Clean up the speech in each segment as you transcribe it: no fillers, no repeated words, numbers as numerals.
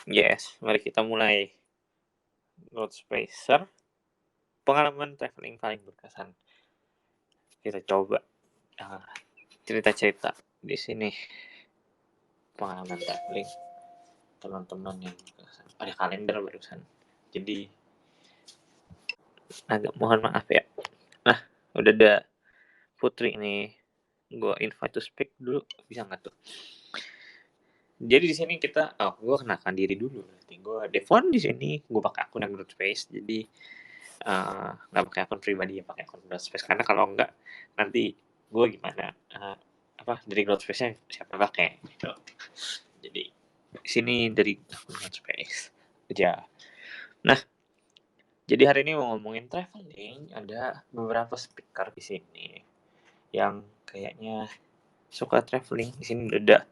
Yes, mari kita mulai. Road Spacer, pengalaman traveling paling berkesan. Kita coba cerita-cerita di sini pengalaman traveling teman-teman yang berkesan. Ada kalender barusan. Jadi agak mohon maaf ya. Nah, udah ada Putri nih. Gue invite to speak dulu, bisa nggak tuh? Jadi di sini kita, gue kenalkan diri dulu. Nanti gue Devon di sini, gue pakai akun yang Road Space. Jadi nggak pakai akun pribadi ya, pakai akun Road Space. Karena kalau nggak nanti gue gimana? Dari Road Space-nya siapa pakai gitu. Jadi di sini dari akun Road Space aja. Nah, jadi hari ini mau ngomongin traveling. Ada beberapa speaker di sini yang kayaknya suka traveling. Di sini udah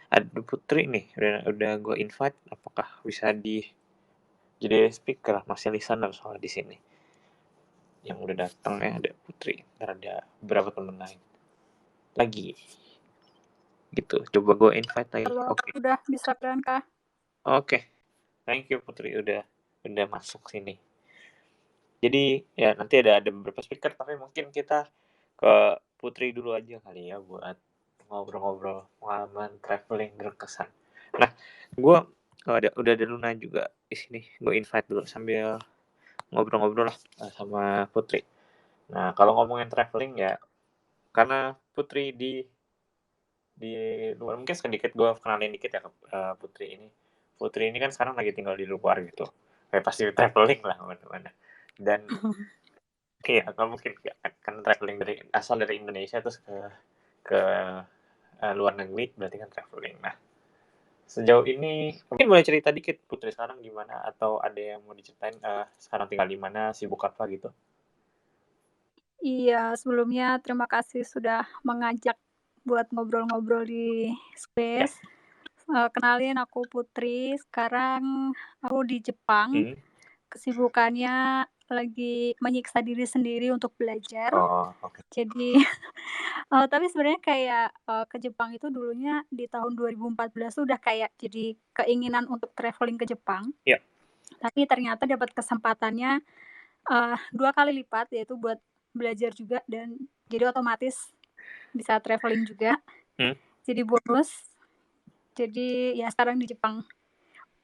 ada Putri nih, udah gue invite. Apakah bisa jadi speaker? Masih listener soal di sini. Yang udah datang ya ada Putri, ntar ada beberapa temen lain lagi. Gitu. Coba gue invite lagi. Halo, Oke. udah bisa kan Kak? Oke. Thank you Putri udah masuk sini. Jadi ya nanti ada beberapa speaker tapi mungkin kita ke Putri dulu aja kali ya buat ngobrol-ngobrol pengalaman traveling berkesan. Nah, gue udah ada Luna juga di sini. Gue invite dulu sambil ngobrol-ngobrol lah sama Putri. Nah, kalau ngomongin traveling ya, karena Putri di luar, mungkin sedikit gue kenalin dikit ya ke Putri ini. Putri ini kan sekarang lagi tinggal di luar gitu. Kayak pasti traveling lah mana-mana. Dan iya, nggak mungkin kan traveling dari asal dari Indonesia terus ke luar negeri berarti kan traveling. Nah, sejauh ini mungkin boleh cerita dikit Putri sekarang gimana atau ada yang mau diceritain sekarang tinggal di mana, sibuk apa gitu? Iya, sebelumnya terima kasih sudah mengajak buat ngobrol-ngobrol di Ya. Space. Kenalin aku Putri, sekarang aku di Jepang. Hmm. Kesibukannya lagi menyiksa diri sendiri untuk belajar. Oh, oke. Jadi tapi sebenarnya kayak, ke Jepang itu dulunya di tahun 2014 tuh udah kayak jadi keinginan untuk traveling ke Jepang. Ya. Tapi ternyata dapat kesempatannya 2 kali lipat, yaitu buat belajar juga dan jadi otomatis bisa traveling juga, Hmm. jadi bonus. Jadi ya sekarang di Jepang.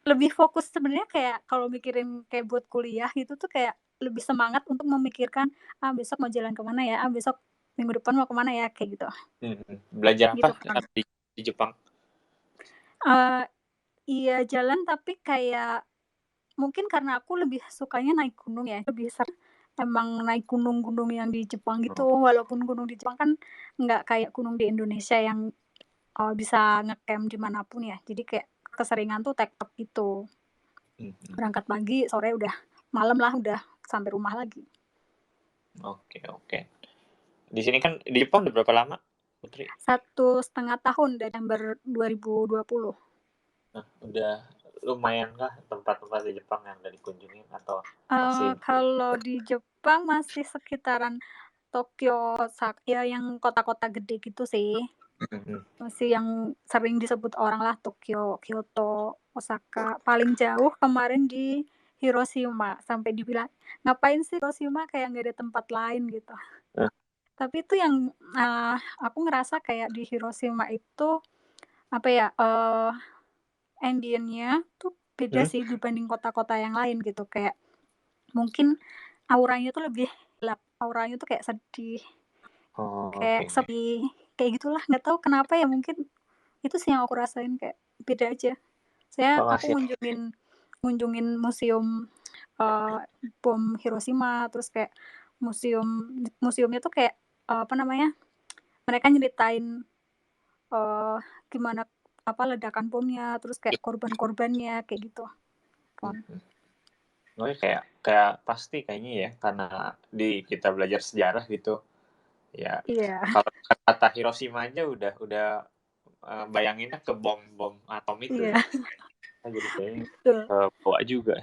Lebih fokus sebenarnya kayak kalau mikirin kayak buat kuliah gitu tuh kayak lebih semangat untuk memikirkan, besok mau jalan ke mana ya? Besok minggu depan mau ke mana ya? Kayak gitu, Belajar gitu apa Kak. di Jepang? Eee, iya jalan tapi kayak mungkin karena aku lebih sukanya naik gunung ya, lebih sering emang naik gunung-gunung yang di Jepang gitu, Oh. walaupun gunung di Jepang kan nggak kayak gunung di Indonesia yang, bisa nge-camp di mana pun ya. Jadi kayak keseringan tuh tektok gitu. Mhm. Berangkat pagi, sore udah malam lah udah sampai rumah lagi. Oke, oke. Di sini kan di Jepang udah berapa lama, Putri? 1,5 tahun dari Desember 2020. Nah, udah lumayan kah tempat-tempat di Jepang yang udah dikunjungin atau masih Kalau di Jepang masih sekitaran Tokyo, ya yang kota-kota gede gitu sih. mhm. Masih yang sering disebut orang lah Tokyo, Kyoto, Osaka. Paling jauh kemarin di Hiroshima, sampai dibilang, "Ngapain sih Hiroshima, kayak nggak ada tempat lain," gitu. Nah, Tapi itu yang, aku ngerasa kayak di Hiroshima itu, apa ya, ambience-nya tuh beda mhm? sih dibanding kota-kota yang lain gitu. Kayak mungkin auranya tuh lebih gelap, auranya tuh kayak sedih, Oh, kayak oke. sepi, kayak gitulah. Nggak tahu kenapa ya, mungkin itu sih yang aku rasain kayak beda aja. Aku Makasih. ngunjungin ngunjungin museum, eee, bom Hiroshima, terus kayak museumnya tuh kayak, apa namanya, mereka nyeritain, eee, gimana, ledakan bomnya, terus kayak korban-korbannya, kayak gitu, Pon. Mhm. Pokoknya kayak kayak pasti kayaknya ya, karena kita belajar sejarah gitu, ya Iya, kalau kata Hiroshima aja udah, bayanginnya ke bom-bom atom itu iya, ya. Nah, jadi kayaknya betul. kebawa juga.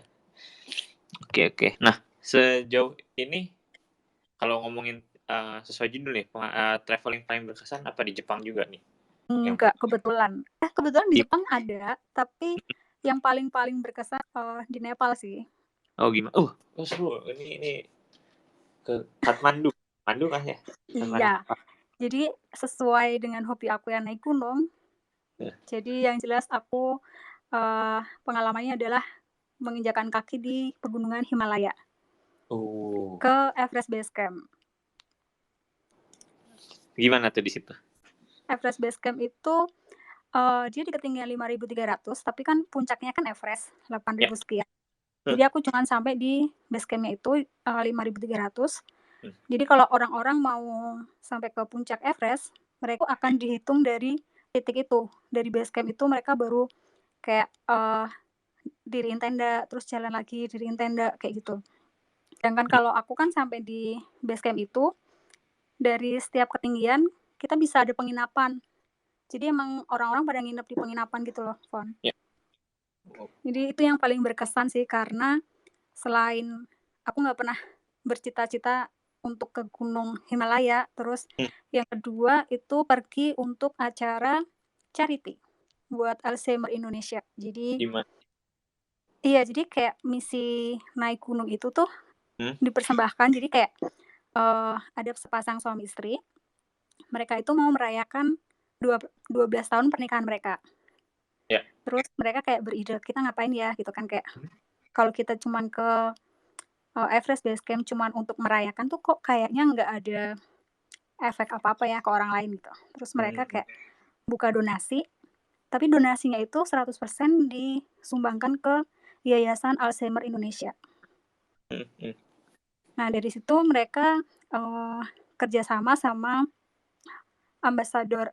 Oke, oke. Nah, sejauh ini kalau ngomongin, sesuai judul nih, traveling paling berkesan apa di Jepang juga nih yang Enggak, pernah? kebetulan. Kebetulan di Di Jepang ada, tapi yang paling berkesan di Nepal sih. Oh gimana? Seru. Ini ke Kathmandu. Kathmandu kan ya? Iya. Jadi sesuai dengan hobi aku yang naik gunung. Ya. Jadi yang jelas aku pengalamannya adalah menginjakan kaki di pegunungan Himalaya Oh. ke Everest Base Camp. Gimana tuh di situ? Everest Base Camp itu dia di ketinggian 5.300, tapi kan puncaknya kan Everest 8.000 Ya. sekian. Jadi aku cuma sampai di base campnya itu 5.300. Jadi kalau orang-orang mau sampai ke puncak Everest, mereka akan dihitung dari titik itu, dari base camp itu mereka baru kayak diriin tenda, terus jalan lagi, diriin tenda, kayak gitu. Sedangkan kalau aku kan sampai di base camp itu, dari setiap ketinggian kita bisa ada penginapan. Jadi emang orang-orang pada nginep di penginapan gitu loh, Fon. Ya. Jadi itu yang paling berkesan sih, karena selain aku nggak pernah bercita-cita untuk ke Gunung Himalaya, terus yang kedua itu pergi untuk acara charity buat Alzheimer Indonesia. Jadi Gimana? iya, jadi kayak misi naik gunung itu tuh dipersembahkan. Jadi kayak ada sepasang suami istri, mereka itu mau merayakan 12 tahun pernikahan mereka. Ya. Terus mereka kayak beride, kita ngapain ya gitu kan, kayak kalau kita cuman ke Everest Base Camp cuman untuk merayakan tuh kok kayaknya nggak ada efek apa-apa ya ke orang lain gitu. Terus mereka kayak buka donasi, tapi donasinya itu 100% disumbangkan ke Yayasan Alzheimer Indonesia. Nah dari situ mereka kerjasama sama ambasador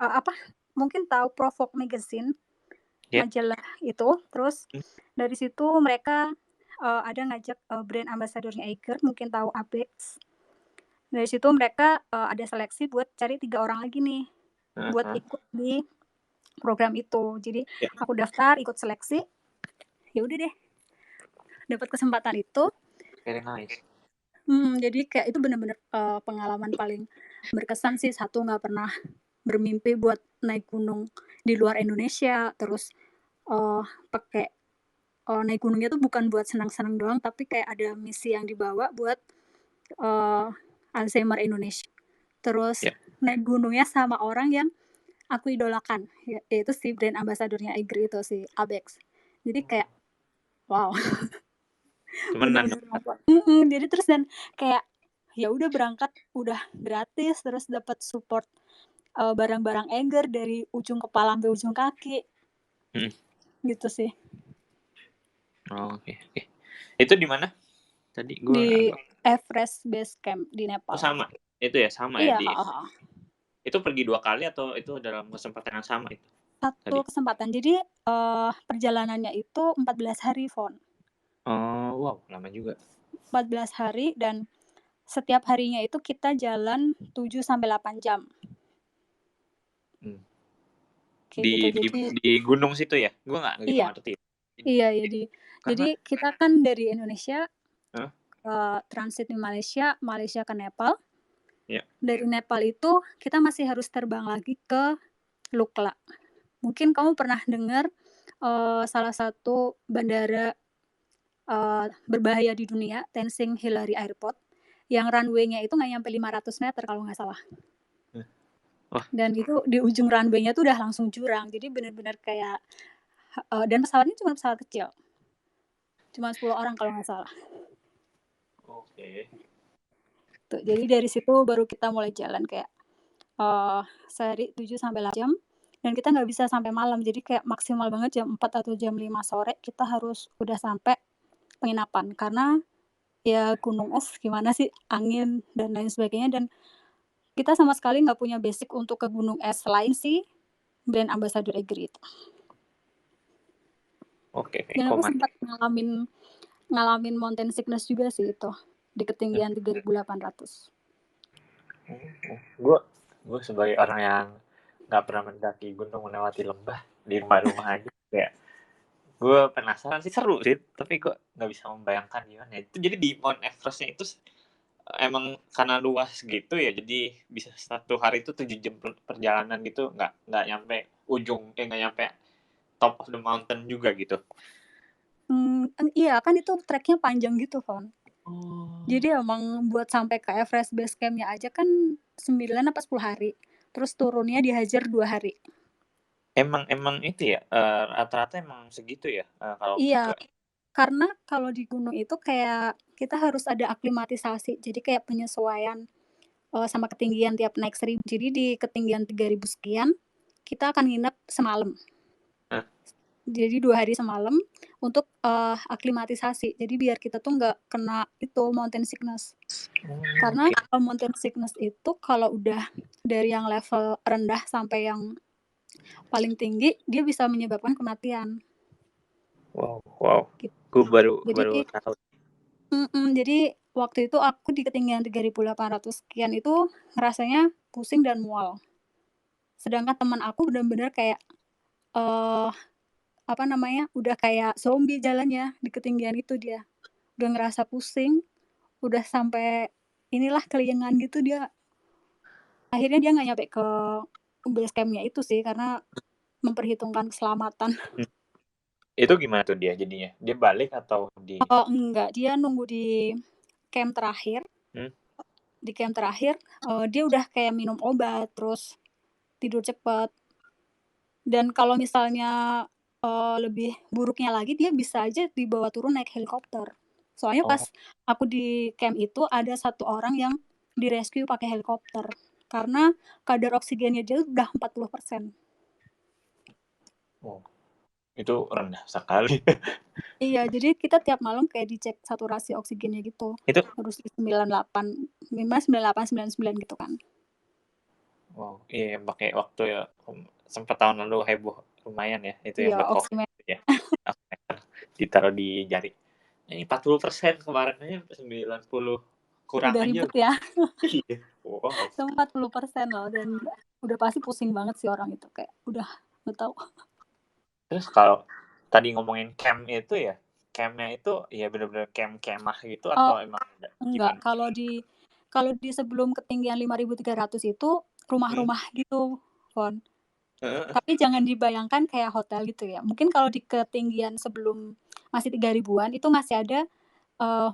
mungkin tahu Provoke Magazine, majalah itu. Terus dari situ mereka ada ngajak brand ambasadornya Eiger, mungkin tahu Abex. Dari situ mereka ada seleksi buat cari 3 orang lagi nih buat ikut di program itu. Jadi aku daftar, ikut seleksi, ya udah deh dapat kesempatan itu. Very nice. Jadi kayak itu bener-bener pengalaman paling berkesan sih. Satu, nggak pernah bermimpi buat naik gunung di luar Indonesia. Terus pakai naik gunungnya tuh bukan buat senang-senang doang, tapi kayak ada misi yang dibawa buat Alzheimer Indonesia. Terus naik gunungnya sama orang yang aku idolakan, yaitu si brand ambasadornya Eiger itu, si Abex. Jadi kayak wow. Temenan. Jadi terus dan kayak ya udah berangkat udah gratis, terus dapat support barang-barang Eiger dari ujung kepala sampai ujung kaki. Gitu sih. Oke. Itu di mana? Tadi gue Di Everest Base Camp di Nepal. sama. Itu ya sama ya di. Itu pergi 2 kali atau itu dalam kesempatan yang sama itu? Satu kesempatan. Jadi perjalanannya itu 14 hari, Fon. Oh, wow, lama juga. 14 hari dan setiap harinya itu kita jalan 7 sampai 8 jam. Di gunung situ ya? Gue nggak gitu ngerti. Iya. Jadi kita kan dari Indonesia transit di Malaysia ke Nepal. Dari Nepal itu kita masih harus terbang lagi ke Lukla. Mungkin kamu pernah dengar salah satu bandara berbahaya di dunia, Tenzing Hillary Airport, yang runway-nya itu nggak nyampe 500 meter kalau nggak salah. Dan itu di ujung runway-nya tuh udah langsung jurang. Jadi benar-benar kayak dan pesawatnya cuma pesawat kecil. Cuma 10 orang kalau nggak salah. Oke. Tuh, jadi dari situ baru kita mulai jalan kayak sehari 7 sampai 8 jam. Dan kita nggak bisa sampai malam. Jadi kayak maksimal banget jam 4 atau jam 5 sore kita harus udah sampai penginapan. Karena ya gunung es gimana sih, angin dan lain sebagainya. Dan kita sama sekali nggak punya basic untuk ke gunung es selain si brand ambassador Eiger itu. Dan aku sempat ngalamin mountain sickness juga sih itu di ketinggian 3.800. Gue sebagai orang yang nggak pernah mendaki gunung, melewati lembah di rumah aja, kayak gue penasaran sih, seru sih, tapi kok nggak bisa membayangkan gimana ya. Itu jadi di Mount Everestnya itu emang karena luas gitu ya, jadi bisa 1 hari itu 7 jam perjalanan gitu, nggak nyampe ujung, nggak nyampe top of the mountain juga gitu? Iya kan itu treknya panjang gitu kan. Oh. Jadi emang buat sampai ke Everest base camp-nya aja kan 9 apa 10 hari. Terus turunnya dihajar 2 hari. Emang itu ya, rata-rata emang segitu ya, kalau Iya, ke karena kalau di gunung itu kayak kita harus ada aklimatisasi. Jadi kayak penyesuaian, sama ketinggian tiap naik 1000. Jadi di ketinggian 3000 sekian, kita akan nginep semalam. Hah? Jadi 2 hari semalam untuk, aklimatisasi. Jadi biar kita tuh nggak kena itu mountain sickness. Karena Oke. kalau mountain sickness itu kalau udah dari yang level rendah sampai yang paling tinggi, dia bisa menyebabkan kematian. Wow, Gitu. gue baru Jadi tahu. jadi waktu itu aku di ketinggian 3.800 sekian itu ngerasanya pusing dan mual. Sedangkan teman aku bener-bener kayak, eee, apa namanya, udah kayak zombie jalannya di ketinggian itu dia. Udah ngerasa pusing, udah sampai inilah keliengan gitu dia. Akhirnya dia nggak nyampe ke base camp-nya itu sih, karena memperhitungkan keselamatan. Mmm, itu gimana tuh dia jadinya? Dia balik atau di Oh, enggak, dia nunggu di camp terakhir. Mmm. Di camp terakhir, dia udah kayak minum obat, terus tidur cepet. Dan kalau misalnya, lebih buruknya lagi dia bisa aja dibawa turun naik helikopter. Soalnya Oh, pas aku di camp itu ada 1 orang yang direscue pakai helikopter, karena kadar oksigennya dia udah 40%. oh, itu rendah sekali. Iya, jadi kita tiap malam kayak dicek saturasi oksigennya gitu, Itu harus di 98, minimal 98, 99 gitu kan. wow, iya pakai waktu ya, sempet tahun lalu heboh lumayan ya, itu yang Iya, buat Covid oksimeter ya, oximeter ditaruh di jari. Ini 40% kemarin aja 90 kurang udah aja ribet ya, iya, wow. itu 40% loh dan udah pasti pusing banget sih orang itu, kayak udah nggak tahu. Terus kalau tadi ngomongin camp itu ya, camp-nya itu ya bener-bener camp kemah gitu Oh, atau emang ada enggak, gimana? kalau di sebelum ketinggian 5.300 itu Hmm, rumah-rumah gitu, Fon. heeh, Tapi jangan dibayangkan kayak hotel gitu ya. Mungkin kalau di ketinggian sebelum masih 3.000-an itu masih ada,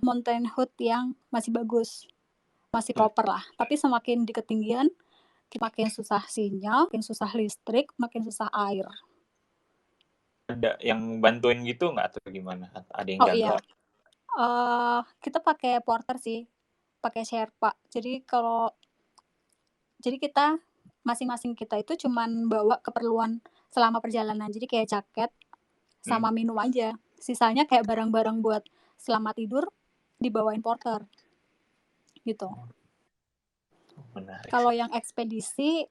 mountain hut yang masih bagus, masih hmm, proper lah. Tapi semakin di ketinggian, makin susah sinyal, makin susah listrik, makin susah air. ada yang bantuin gitu nggak atau gimana? Ada yang Oh jaga? iya, kita pakai porter sih, pakai Sherpa. Jadi kita masing-masing kita itu cuman bawa keperluan selama perjalanan. Jadi kayak jaket Hmm, sama minum aja. Sisanya kayak barang-barang buat selama tidur dibawain porter gitu. menarik Kalau sih. yang ekspedisi,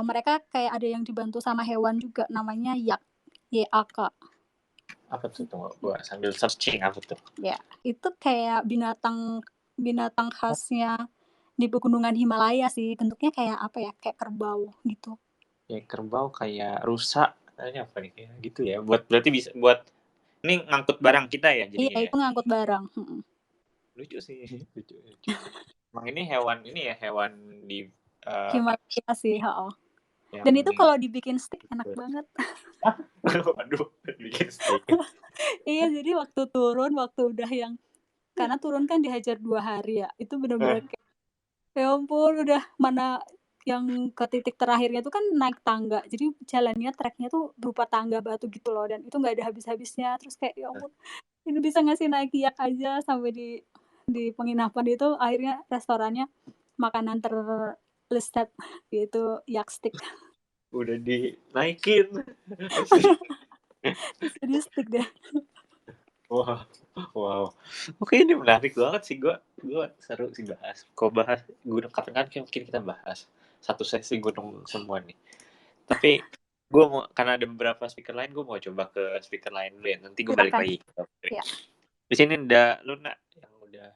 mereka kayak ada yang dibantu sama hewan juga namanya yak, YAK. Apa tuh? Tunggu, gua sambil searching apa tuh? Ya, itu kayak binatang binatang khasnya di pegunungan Himalaya sih. Bentuknya kayak apa ya? Kayak kerbau gitu. Ya kerbau kayak rusa, kayaknya apa nih? Kayak gitu ya. Berarti bisa buat ini ngangkut barang kita ya Iya, jadinya ya? itu ngangkut barang. Mhm. Lucu sih, lucu. Emang ini hewan hewan di eh, Himalaya sih, heeh. yang Dan itu kalau dibikin steak enak banget. Waduh, bikin steak. Iya, jadi waktu turun, waktu udah yang karena turun kan dihajar 2 hari ya, itu bener-bener Eh, kayak, ya ampun udah mana yang ke titik terakhirnya tuh kan naik tangga, jadi jalannya trek-nya tuh berupa tangga batu gitu loh dan itu nggak ada habis-habisnya, terus kayak, ya ampun ini bisa nggak sih naik Yak aja sampai di penginapan itu akhirnya restorannya makanan terlezat yaitu Yak stick, udah dinaikin. terus jadi stick deh. Wah, wow. Oke, ini menarik banget sih gua seru sih bahas. Kok bahas gunung kapan kan mungkin kita bahas satu sesi gunung semua nih. Tapi gue mau karena ada beberapa speaker lain, gue mau coba ke speaker lain dulu ya. Nanti gue balik Silakan, lagi ke topik. ya. Di sini ada Luna yang udah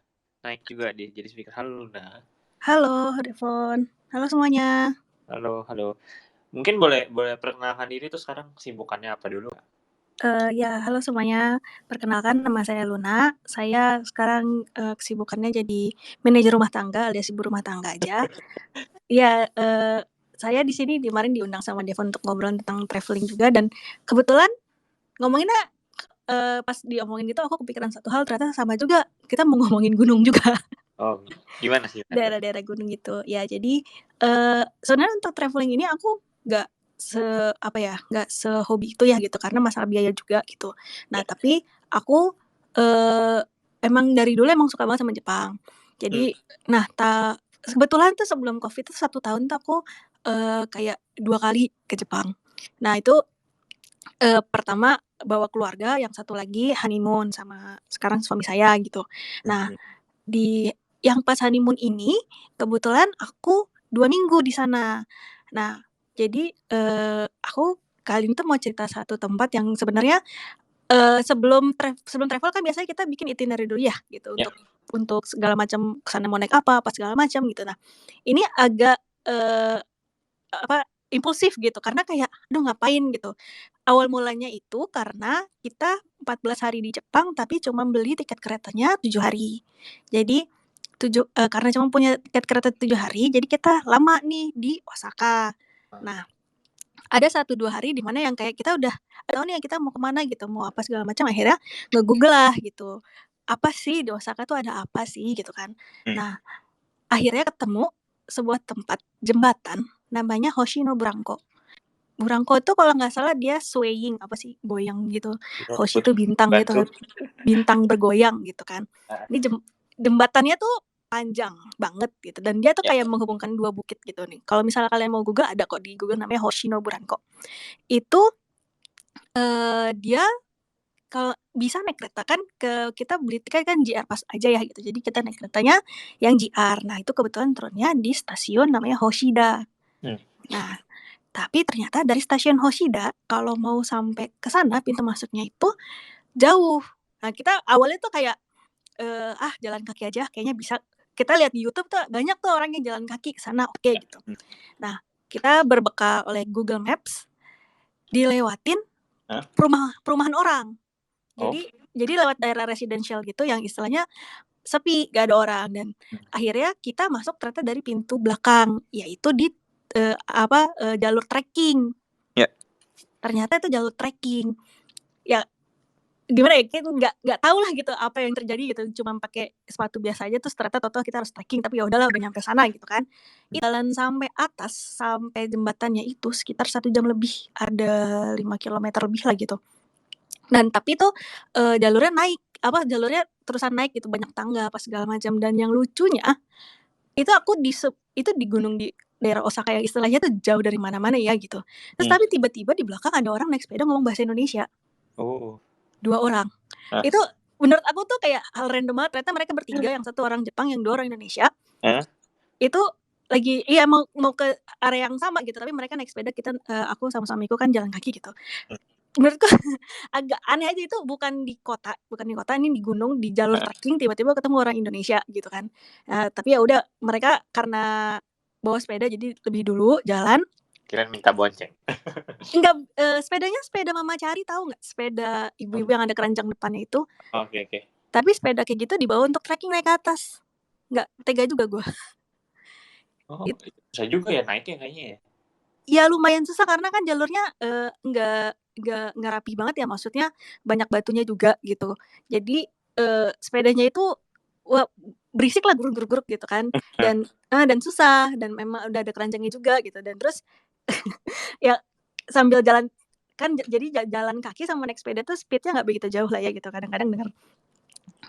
naik juga dia jadi speaker. Halo Luna. Halo, Devon. Halo semuanya. Halo. Mungkin boleh boleh perkenalkan diri tuh sekarang kesibukannya apa dulu? Ya, halo semuanya. Perkenalkan nama saya Luna. Saya sekarang kesibukannya jadi manajer rumah tangga alias ibu rumah tangga aja. Ya, saya di sini kemarin diundang sama Devon untuk ngobrol tentang traveling juga, dan kebetulan ngomonginnya pas diomongin gitu aku kepikiran satu hal, ternyata sama juga, kita mau ngomongin gunung juga. Oh, gimana sih? Daerah-daerah gunung gitu. Ya jadi sebenarnya untuk traveling ini aku nggak nggak sehobi itu ya gitu, karena masalah biaya juga gitu. Nah tapi aku emang dari dulu emang suka banget sama Jepang. Jadi nah kebetulan tuh sebelum COVID tuh 1 tahun tuh aku kayak 2 kali ke Jepang. Nah itu pertama bawa keluarga, yang satu lagi honeymoon sama sekarang suami saya gitu. Nah di yang pas honeymoon ini kebetulan aku 2 minggu di sana. Nah jadi aku kali ini tuh mau cerita satu tempat yang sebenarnya sebelum travel kan biasanya kita bikin itinerary dulu ya gitu, Ya. untuk segala macam kesana mau naik apa segala macam gitu. Nah ini agak impulsif gitu, karena kayak aduh ngapain gitu. Awal mulanya itu karena kita 14 hari di Jepang tapi cuma beli tiket keretanya 7 hari. Jadi karena cuma punya tiket kereta 7 hari, jadi kita lama nih di Osaka. Nah, ada 1-2 hari di mana yang kayak kita udah tahu nih kita mau kemana gitu, mau apa segala macam, akhirnya nge-Google lah gitu. Apa sih di Osaka tuh ada apa sih gitu kan. Nah, akhirnya ketemu sebuah tempat jembatan namanya Hoshino Buranko. Buranko itu kalau nggak salah dia swaying, apa sih, goyang gitu. Hoshi itu bintang gitu kan, bintang bergoyang gitu kan. Ini jembatannya tuh panjang banget gitu, dan dia tuh kayak menghubungkan 2 bukit gitu nih. Kalau misalnya kalian mau Google, ada kok di Google namanya Hoshino Buranko. Itu dia kalau bisa naik kereta kan, kita beli tiket kan JR Pass aja ya gitu. Jadi kita naik keretanya yang JR. Nah itu kebetulan turunnya di stasiun namanya Hoshida. Nah tapi ternyata dari stasiun Hoshida kalau mau sampai ke sana pintu masuknya itu jauh. Nah kita awalnya tuh kayak jalan kaki aja kayaknya bisa. Kita lihat di YouTube tuh banyak tuh orang yang jalan kaki ke sana, oke gitu. Nah kita berbekal oleh Google Maps dilewatin perumahan orang. Jadi lewat daerah residential gitu yang istilahnya sepi, gak ada orang, dan akhirnya kita masuk ternyata dari pintu belakang, yaitu di jalur trekking. Ternyata itu jalur trekking. Ya gimana ya, kita nggak tahu lah gitu apa yang terjadi gitu, cuma pakai sepatu biasa aja, terus ternyata total kita harus trekking, tapi ya udahlah udah nyampe sana gitu kan. Jalan sampai atas, sampai jembatannya itu sekitar 1 jam lebih, ada 5 kilometer lebih lah gitu. Dan tapi itu jalurnya terusan naik gitu, banyak tangga apa segala macam, dan yang lucunya itu aku itu di gunung di daerah Osaka yang istilahnya tuh jauh dari mana-mana ya gitu. Terus tapi tiba-tiba di belakang ada orang naik sepeda ngomong bahasa Indonesia. 2 orang. Itu menurut aku tuh kayak hal random banget, ternyata mereka bertiga, yang 1 orang Jepang, yang 2 orang Indonesia. Itu lagi mau ke area yang sama gitu, tapi mereka naik sepeda, kita aku sama suamiku kan jalan kaki gitu. Menurutku agak aneh aja, itu bukan di kota, ini di gunung, di jalur trekking, tiba-tiba ketemu orang Indonesia gitu kan. Tapi ya udah, mereka karena bawa sepeda jadi lebih dulu jalan. Kirain minta bonceng. Enggak, sepedanya sepeda mama cari, tahu nggak? Sepeda ibu-ibu yang ada keranjang depannya itu. Oke. Tapi sepeda kayak gitu dibawa untuk trekking naik ke atas. Nggak tega juga gue. Susah juga ya naiknya kayaknya ya. Ya lumayan susah karena kan jalurnya nggak rapi banget ya, maksudnya banyak batunya juga gitu. Jadi sepedanya itu berisik lah, geruk-geruk gitu kan, dan susah, dan memang udah ada keranjangnya juga gitu, dan terus ya sambil jalan kan, jadi jalan kaki sama naik sepeda tuh speednya nggak begitu jauh lah ya gitu, kadang-kadang denger.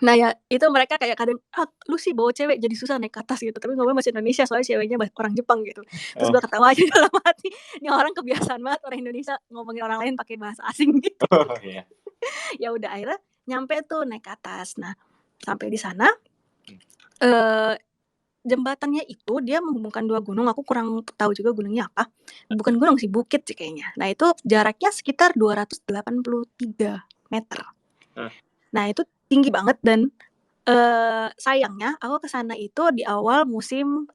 Nah ya itu mereka kayak kadang, lu sih bawa cewek jadi susah naik ke atas gitu, tapi ngomongnya bahasa Indonesia soalnya ceweknya orang Jepang gitu. Terus gue ketawa aja dalam hati, ini orang kebiasaan banget orang Indonesia ngomongin orang lain pakai bahasa asing gitu. Ya udah akhirnya nyampe tuh naik ke atas. Nah sampai di sana jembatannya itu dia menghubungkan 2 gunung, aku kurang tahu juga gunungnya apa. Bukan gunung sih, bukit sih kayaknya. Nah itu jaraknya sekitar 283 meter. Nah itu tinggi banget, dan sayangnya aku kesana itu di awal musim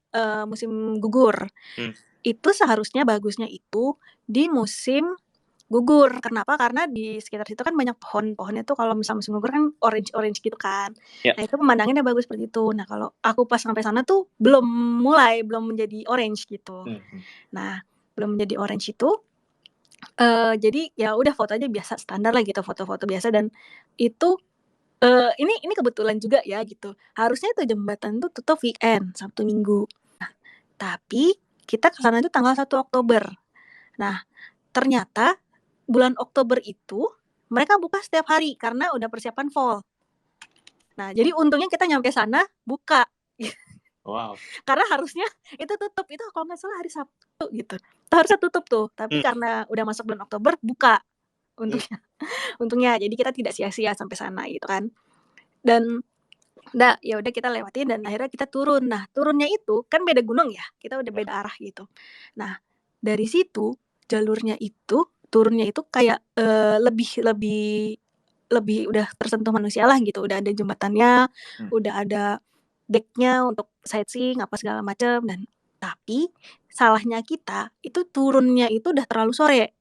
gugur. Itu seharusnya bagusnya itu di musim gugur. Kenapa? Karena di sekitar situ kan banyak pohon. Pohonnya tuh kalau misalnya musim gugur kan orange gitu kan. Ya. Nah itu pemandangannya bagus seperti itu. Nah kalau aku pas sampai sana tuh belum menjadi orange gitu. Nah belum menjadi orange itu, jadi ya udah foto aja biasa standar lah gitu, foto-foto biasa. Dan itu ini kebetulan juga ya gitu. Harusnya itu jembatan tuh tutup weekend, Sabtu Minggu. Nah, tapi kita ke sana itu tanggal 1 Oktober. Nah, ternyata bulan Oktober itu mereka buka setiap hari karena udah persiapan fall. Nah, jadi untungnya kita nyampe sana buka. Wow. Karena harusnya itu tutup. Itu kalau nggak salah hari Sabtu gitu. Itu harusnya tutup tuh. Tapi karena udah masuk bulan Oktober buka. Untungnya. Jadi kita tidak sia-sia sampai sana gitu kan. Dan ya udah kita lewatin dan akhirnya kita turun. Nah, turunnya itu kan beda gunung ya. Kita udah beda arah gitu. Nah, dari situ jalurnya itu turunnya itu kayak lebih udah tersentuh manusia lah gitu. Udah ada jembatannya, udah ada decknya untuk sightseeing apa segala macam. Dan tapi salahnya kita itu turunnya itu udah terlalu sore.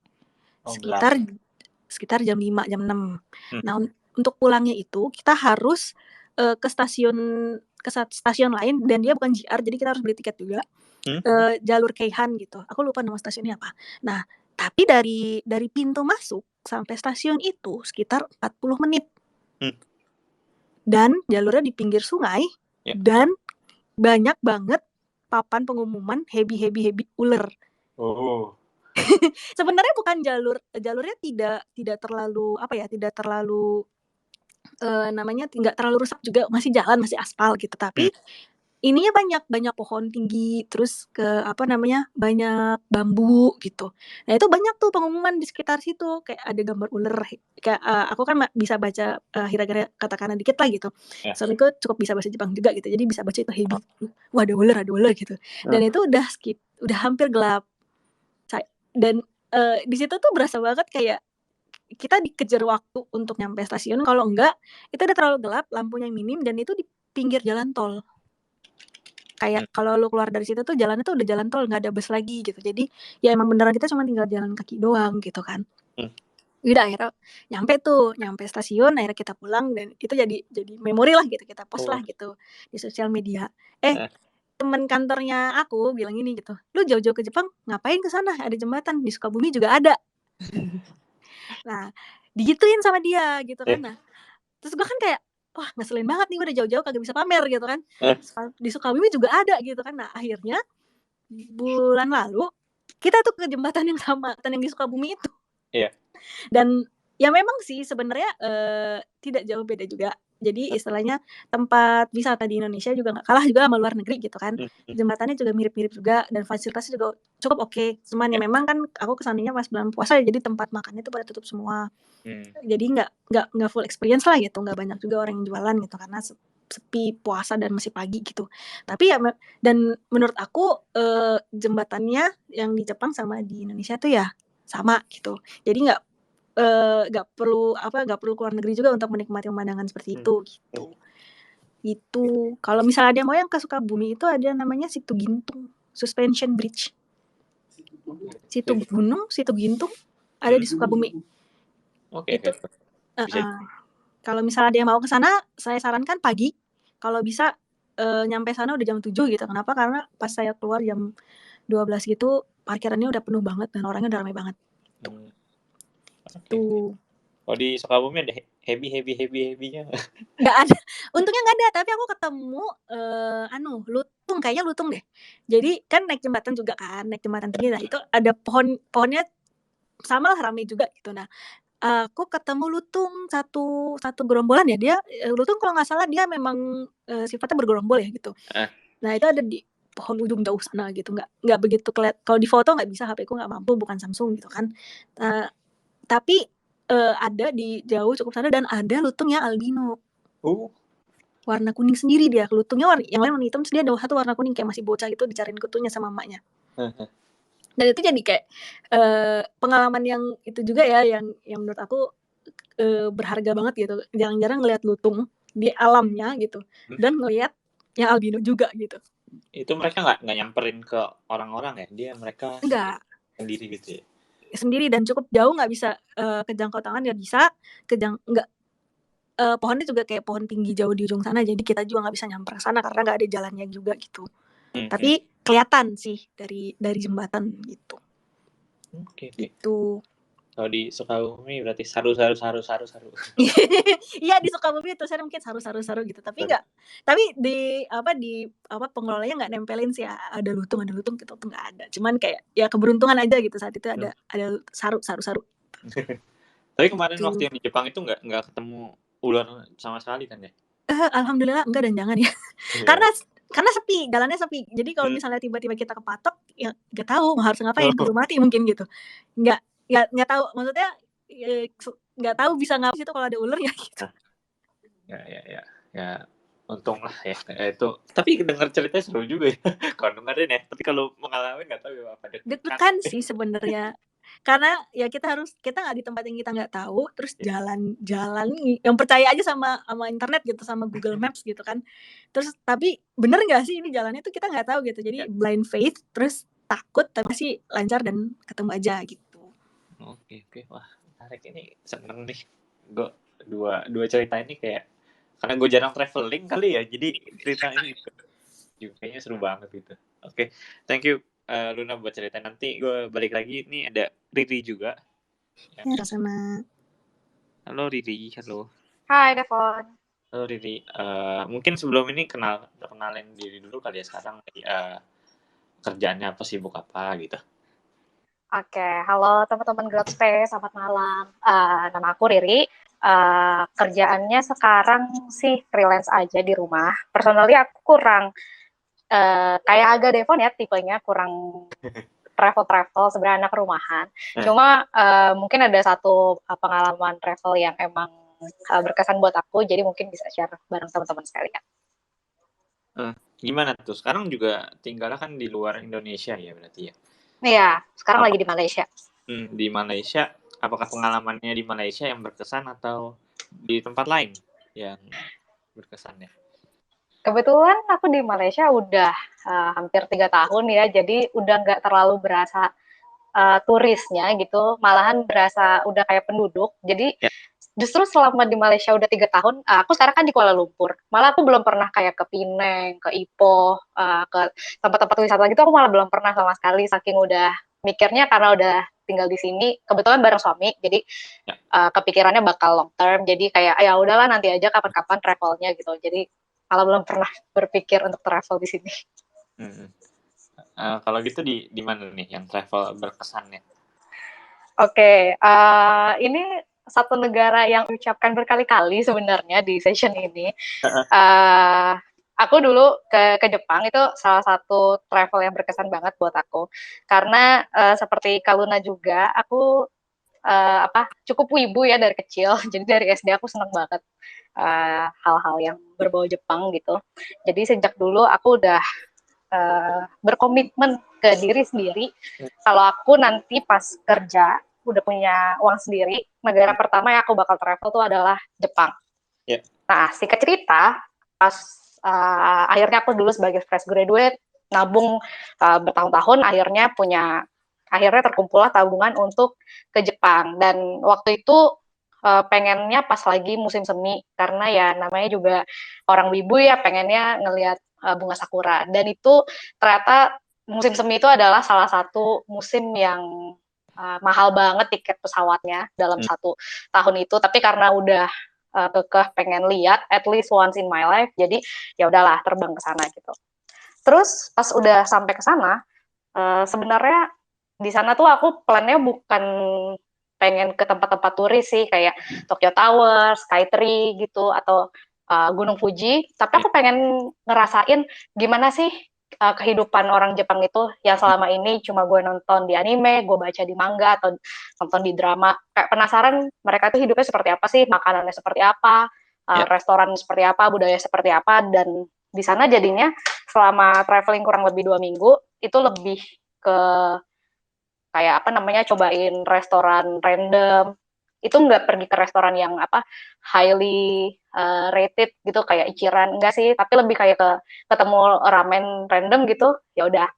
Sekitar jam 5, jam 6. Nah, untuk pulangnya itu kita harus ke stasiun lain dan dia bukan JR, jadi kita harus beli tiket juga. Jalur Keihan gitu. Aku lupa nama stasiunnya apa. Nah, tapi dari pintu masuk sampai stasiun itu sekitar 40 menit. Dan jalurnya di pinggir sungai. Dan banyak banget papan pengumuman heavy ular. Sebenarnya bukan jalurnya tidak terlalu tidak terlalu namanya nggak terlalu rusak juga, masih jalan, masih aspal gitu. Tapi ininya banyak pohon tinggi, terus banyak bambu gitu. Nah itu banyak tuh pengumuman di sekitar situ, kayak ada gambar ular. Kayak aku kan bisa baca hiragana katakana dikit lah gitu. Suamiku cukup bisa bahasa Jepang juga gitu, jadi bisa baca itu heavy. Wah ada ular gitu. Dan itu udah hampir gelap. Dan di situ tuh berasa banget kayak kita dikejar waktu untuk nyampe stasiun. Kalau enggak itu udah terlalu gelap, lampunya minim, dan itu di pinggir jalan tol. Kayak kalau lu keluar dari situ tuh jalannya tuh udah jalan tol, nggak ada bus lagi gitu. Jadi ya emang beneran kita cuma tinggal jalan kaki doang gitu kan. Udah akhirnya nyampe stasiun, akhirnya kita pulang. Dan itu jadi memori lah gitu, kita post lah gitu di sosial media. Temen kantornya aku bilang gini gitu, lu jauh-jauh ke Jepang ngapain ke sana, ada jembatan di Sukabumi juga ada. Nah digituin sama dia gitu kan. Nah terus gue kan kayak wah ngeselin banget nih, gue udah jauh-jauh kagak bisa pamer gitu kan. Di Sukabumi juga ada gitu kan. Nah akhirnya bulan lalu kita tuh ke jembatan yang sama, yang di Sukabumi itu. Dan ya memang sih sebenarnya tidak jauh beda juga. Jadi istilahnya tempat wisata di Indonesia juga nggak kalah juga sama luar negeri gitu kan. Jembatannya juga mirip-mirip juga dan fasilitasnya juga cukup oke. Cuman ya memang kan aku kesananya pas bulan puasa, jadi tempat makannya itu pada tutup semua. Jadi nggak full experience lah gitu, nggak banyak juga orang yang jualan gitu karena sepi puasa dan masih pagi gitu. Tapi ya dan menurut aku jembatannya yang di Jepang sama di Indonesia tuh ya sama gitu. Jadi nggak perlu keluar negeri juga untuk menikmati pemandangan seperti itu gitu. Itu kalau misalnya ada yang mau yang ke Sukabumi itu ada namanya Situ Gintung Suspension Bridge. Situ Gintung ada di Sukabumi. Itu kalau misalnya ada yang mau ke sana, saya sarankan pagi. Kalau bisa nyampe sana udah jam 7 gitu. Kenapa? Karena pas saya keluar jam 12 gitu parkirannya udah penuh banget dan orangnya udah ramai banget. Tuh. Kalau di Sukabumi ada heavy-nya? Nggak ada. Untungnya nggak ada. Tapi aku ketemu lutung, kayaknya lutung deh. Jadi kan naik jembatan juga kan, naik jembatan tinggi. Nah itu ada pohonnya sama lah ramai juga gitu. Nah aku ketemu lutung satu gerombolan ya. Dia lutung kalau nggak salah dia memang sifatnya bergerombol ya gitu. Nah itu ada di pohon ujung jauh sana gitu. Nggak begitu kelihatan. Kalau di foto nggak bisa, HP ku nggak mampu, bukan Samsung gitu kan. Tapi ada di jauh cukup sana dan ada lutung yang albino. Warna kuning sendiri dia. Lutungnya yang lain warna hitam, terus dia ada satu warna kuning kayak masih bocah gitu, dicariin kutunya sama emaknya. Dan itu jadi kayak pengalaman yang itu juga ya, yang menurut aku berharga banget gitu. Jarang-jarang ngeliat lutung di alamnya gitu, dan ngeliat yang albino juga gitu. Itu mereka nggak nyamperin ke orang-orang ya? Mereka enggak sendiri gitu ya? sendiri dan cukup jauh, nggak bisa kejangkau tangan, nggak bisa nggak pohonnya juga kayak pohon tinggi jauh di ujung sana, jadi kita juga nggak bisa nyamper ke sana karena nggak ada jalannya juga gitu. Tapi kelihatan sih dari jembatan gitu. Oke. Gitu. Kalau di Sukabumi berarti saru. Iya, di Sukabumi tulisannya mungkin saru gitu, tapi nggak, tapi di pengelolanya nggak nempelin sih ada lutung gitu tuh nggak ada. Cuman kayak ya keberuntungan aja gitu saat itu ada saru. Tapi kemarin Gitu. waktu yang di Jepang itu nggak ketemu ular sama sekali kan ya? Alhamdulillah enggak dan jangan ya. Karena sepi, jalannya sepi. Jadi kalau misalnya tiba-tiba kita kepatok, ya nggak tahu harus ngapain, keburu mati mungkin gitu. Nggak tahu, maksudnya nggak tahu bisa ngapain situ kalau ada ular ya gitu. Ya untung lah ya itu. Tapi dengar ceritanya seru juga ya. Kalau dengerin ya. Tapi kalau mengalami nggak tahu ya apa. Deg-degan sih sebenarnya. Karena ya kita nggak di tempat yang kita nggak tahu, terus jalan yang percaya aja sama internet gitu, sama Google Maps gitu kan. Terus tapi bener nggak sih ini jalannya tuh kita nggak tahu gitu. Jadi blind faith, terus takut tapi masih lancar dan ketemu aja gitu. Oke. Wah, menarik, ini seneng nih. Gue dua cerita ini kayak karena gue jarang traveling kali ya, jadi cerita ini kayaknya seru banget gitu. Oke, thank you Luna buat cerita. Nanti gue balik lagi. Ini ada Riri juga. Ya, sama. Halo Riri, halo. Hai Devon. Halo Riri. Mungkin sebelum ini kenalin diri dulu kali ya sekarang. Kerjaannya apa, sibuk apa gitu. Oke, halo teman-teman Growth Space, selamat malam. Nama aku Riri. Kerjaannya sekarang sih freelance aja di rumah. Personally aku kurang kayak agak Devon ya, tipenya kurang travel sebenarnya anak rumahan. Cuma mungkin ada satu pengalaman travel yang emang berkesan buat aku, jadi mungkin bisa share bareng teman-teman sekalian. Gimana tuh? Sekarang juga tinggalnya kan di luar Indonesia ya berarti ya? Iya, sekarang lagi di Malaysia. Di Malaysia, apakah pengalamannya di Malaysia yang berkesan atau di tempat lain yang berkesannya? Kebetulan aku di Malaysia udah hampir 3 tahun ya, jadi udah nggak terlalu berasa turisnya gitu, malahan berasa udah kayak penduduk. Jadi justru selama di Malaysia udah 3 tahun, aku sekarang kan di Kuala Lumpur, malah aku belum pernah kayak ke Penang, ke Ipoh, ke tempat-tempat wisata gitu, aku malah belum pernah sama sekali, saking udah mikirnya karena udah tinggal di sini, kebetulan bareng suami, jadi kepikirannya bakal long term, jadi kayak ya udahlah nanti aja kapan-kapan travelnya gitu, jadi malah belum pernah berpikir untuk travel di sini. Kalau gitu di mana nih yang travel berkesannya? Oke, ini satu negara yang ucapkan berkali-kali sebenarnya di session ini. Aku dulu ke Jepang, itu salah satu travel yang berkesan banget buat aku. Karena seperti Kaluna juga, aku cukup wibu ya dari kecil. Jadi dari SD aku seneng banget hal-hal yang berbau Jepang gitu. Jadi sejak dulu aku udah berkomitmen ke diri sendiri. Kalau aku nanti pas kerja udah punya uang sendiri, negara pertama yang aku bakal travel tuh adalah Jepang. Nah, singkat cerita, pas akhirnya aku dulu sebagai fresh graduate, nabung bertahun-tahun, akhirnya terkumpullah tabungan untuk ke Jepang. Dan waktu itu pengennya pas lagi musim semi, karena ya namanya juga orang wibu ya, pengennya ngelihat bunga sakura. Dan itu ternyata musim semi itu adalah salah satu musim yang mahal banget tiket pesawatnya dalam 1 tahun itu. Tapi karena udah kekeh pengen lihat at least once in my life, jadi ya udahlah terbang ke sana gitu. Terus pas udah sampai ke sana, sebenarnya di sana tuh aku plannya bukan pengen ke tempat-tempat turis sih, kayak Tokyo Tower, Skytree gitu, atau Gunung Fuji, tapi aku pengen ngerasain gimana sih kehidupan orang Jepang itu yang selama ini cuma gue nonton di anime, gue baca di manga, atau nonton di drama. Kayak penasaran mereka tuh hidupnya seperti apa sih, makanannya seperti apa, restoran seperti apa, budaya seperti apa. Dan di sana jadinya selama traveling kurang lebih 2 minggu, itu lebih ke kayak cobain restoran random. Itu nggak pergi ke restoran yang highly rated gitu kayak Ichiran, enggak sih, tapi lebih kayak ketemu ramen random gitu, ya udah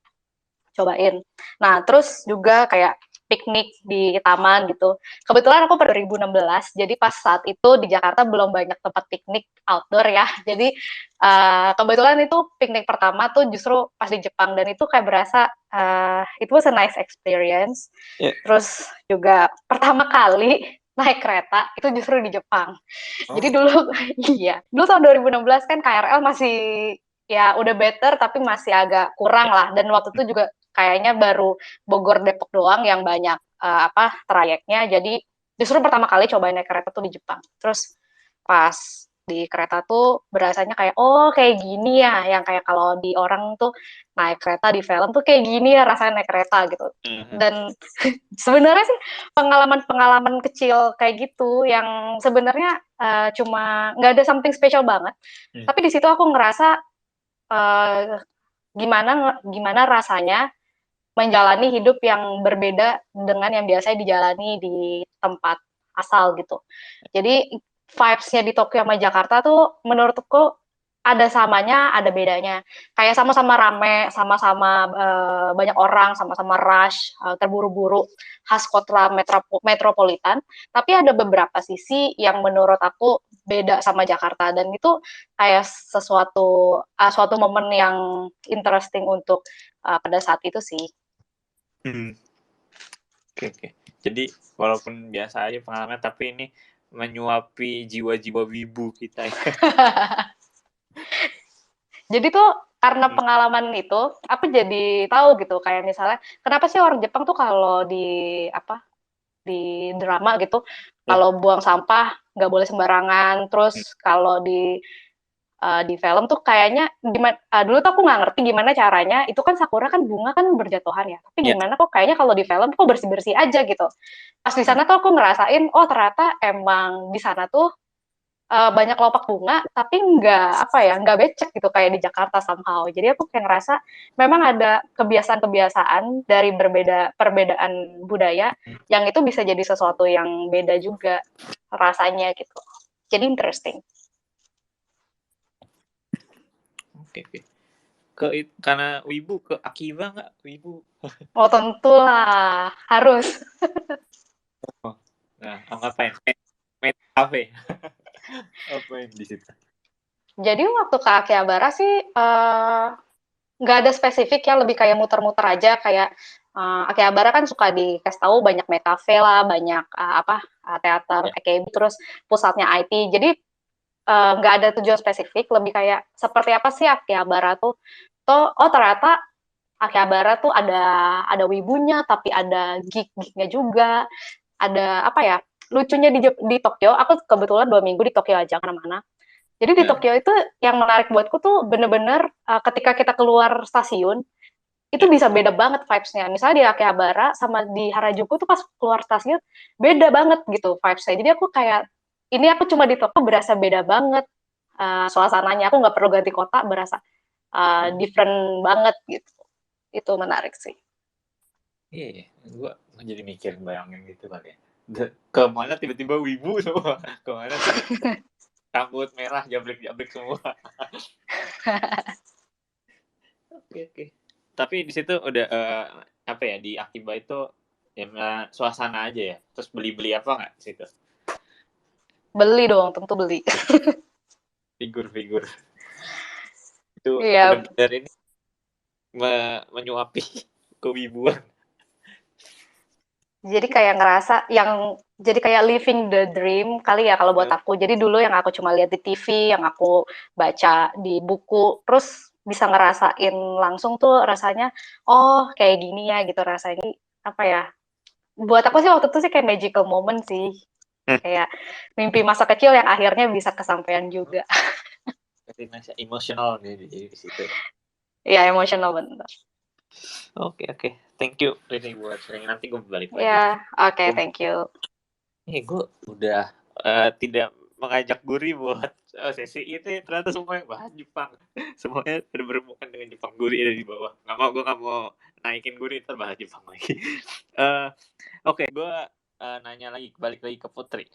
cobain. Nah, terus juga kayak piknik di taman gitu. Kebetulan aku pada 2016, jadi pas saat itu di Jakarta belum banyak tempat piknik outdoor ya. Jadi kebetulan itu piknik pertama tuh justru pas di Jepang, dan itu kayak berasa it was a nice experience. Terus juga pertama kali naik kereta itu justru di Jepang. Jadi dulu dulu tahun 2016 kan KRL masih ya udah better tapi masih agak kurang lah, dan waktu itu juga kayaknya baru Bogor Depok doang yang banyak trayeknya. Jadi justru pertama kali cobain naik kereta tuh di Jepang. Terus pas di kereta tuh berasanya kayak kayak gini ya, yang kayak kalau di orang tuh naik kereta di film tuh kayak gini ya rasanya naik kereta gitu. Dan sebenarnya sih pengalaman kecil kayak gitu yang sebenarnya cuma nggak ada something special banget. Tapi di situ aku ngerasa gimana rasanya menjalani hidup yang berbeda dengan yang biasanya dijalani di tempat asal gitu. Jadi vibes-nya di Tokyo sama Jakarta tuh menurutku ada samanya, ada bedanya. Kayak sama-sama rame, sama-sama banyak orang, sama-sama rush, terburu-buru, khas kota metropolitan. Tapi ada beberapa sisi yang menurut aku beda sama Jakarta, dan itu kayak suatu momen yang interesting untuk pada saat itu sih. Oke. Jadi walaupun biasa aja pengalaman, tapi ini menyuapi jiwa-jiwa wibu kita ya. Jadi tuh karena pengalaman itu, aku jadi tahu gitu, kayak misalnya kenapa sih orang Jepang tuh kalau di drama gitu, kalau buang sampah nggak boleh sembarangan. Terus kalau di film tuh kayaknya dulu tuh aku nggak ngerti gimana caranya, itu kan sakura kan bunga kan berjatuhan ya, tapi gimana kok kayaknya kalau di film kok bersih-bersih aja gitu. Pas di sana tuh aku ngerasain ternyata emang di sana tuh banyak kelopak bunga tapi nggak becek gitu kayak di Jakarta somehow. Jadi aku kayak ngerasa memang ada kebiasaan-kebiasaan dari perbedaan budaya yang itu bisa jadi sesuatu yang beda juga rasanya gitu. Jadi interesting. Oke. Karena wibu ke Akiba nggak wibu? Tentulah harus. Nah, ngapain? Main cafe. Apa yang di situ? Jadi waktu ke Akihabara sih nggak ada spesifik ya, lebih kayak muter-muter aja. Kayak Akihabara kan suka dikasih tahu banyak cafe lah, banyak teater AKB, terus pusatnya IT. Jadi nggak ada tujuan spesifik, lebih kayak seperti apa sih Akihabara tuh. Ternyata Akihabara tuh ada wibunya, tapi ada geek-geeknya juga. Ada lucunya di Tokyo. Aku kebetulan 2 minggu di Tokyo aja, kemana-mana. Jadi di Tokyo itu yang menarik buatku tuh bener-bener ketika kita keluar stasiun, itu bisa beda banget vibes-nya. Misalnya di Akihabara sama di Harajuku tuh pas keluar stasiun, beda banget gitu vibes-nya. Jadi aku kayak, ini aku cuma di Tokyo berasa beda banget suasananya. Aku nggak perlu ganti kota, berasa different banget gitu. Itu menarik sih. Iya, gue jadi mikir bayangin gitu kan ya. Kemana tiba-tiba wibu semua, kemana rambut merah jablek-jablek semua. Oke. Tapi di situ udah di Akiba itu ya suasana aja ya. Terus beli apa nggak di situ? Beli dong, tentu beli. Figur. Itu Iya. benar ini menyuapi kewibuan. Jadi kayak ngerasa jadi kayak living the dream kali ya kalau buat aku. Jadi dulu yang aku cuma lihat di TV, yang aku baca di buku, terus bisa ngerasain langsung tuh rasanya, kayak gini ya gitu rasanya. Buat aku sih waktu itu sih kayak magical moment sih. Kayak mimpi masa kecil yang akhirnya bisa kesampaian juga. Jadi emosional nih di situ. Iya, emosional bener. Oke. Thank you Rini buat sharing. Nanti gue balik lagi. Ya, oke, thank you. Gue udah tidak mengajak Guri buat sesi ini, ternyata semua yang bahas Jepang. Semuanya berhubungan dengan Jepang. Guri ada di bawah. Gue gak mau naikin Guri, ntar bahas Jepang lagi. Oke, gue nanya lagi, balik lagi ke Putri.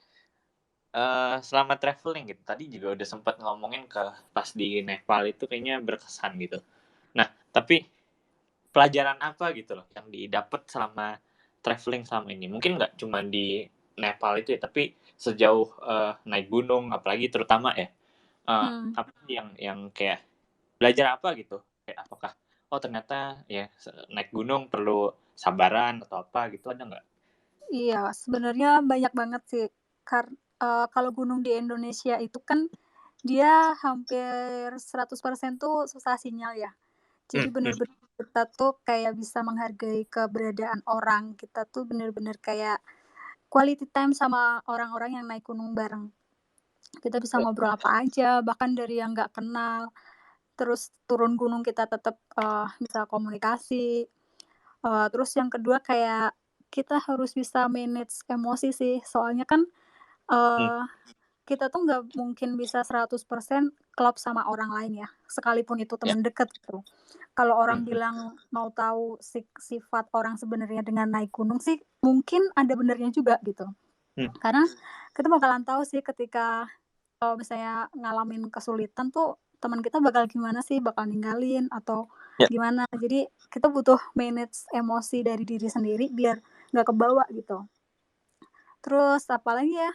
Selama traveling gitu, tadi juga udah sempat ngomongin pas di Nepal itu kayaknya berkesan gitu. Nah, tapi pelajaran apa gitu loh yang didapat selama traveling selama ini? Mungkin nggak cuma di Nepal itu ya, tapi sejauh naik gunung, apalagi terutama ya, apa yang kayak belajar apa gitu? Kayak apakah ternyata ya naik gunung perlu sabaran atau apa gitu, ada nggak? Iya, sebenarnya banyak banget sih. Kalau gunung di Indonesia itu kan dia hampir 100% tuh susah sinyal ya. Jadi bener-bener kita tuh kayak bisa menghargai keberadaan orang. Kita tuh bener-bener kayak quality time sama orang-orang yang naik gunung bareng. Kita bisa ngobrol apa aja, bahkan dari yang nggak kenal. Terus turun gunung kita tetap bisa komunikasi. Terus yang kedua kayak kita harus bisa manage emosi sih. Soalnya kan kita tuh nggak mungkin bisa 100% klop sama orang lain ya, sekalipun itu teman dekat gitu. Kalau orang bilang mau tahu sifat orang sebenarnya dengan naik gunung sih, mungkin ada benernya juga gitu. Karena kita bakalan tahu sih ketika misalnya ngalamin kesulitan tuh teman kita bakal gimana sih, bakal ninggalin atau gimana. Jadi kita butuh manage emosi dari diri sendiri biar nggak kebawa gitu. Terus apalagi ya,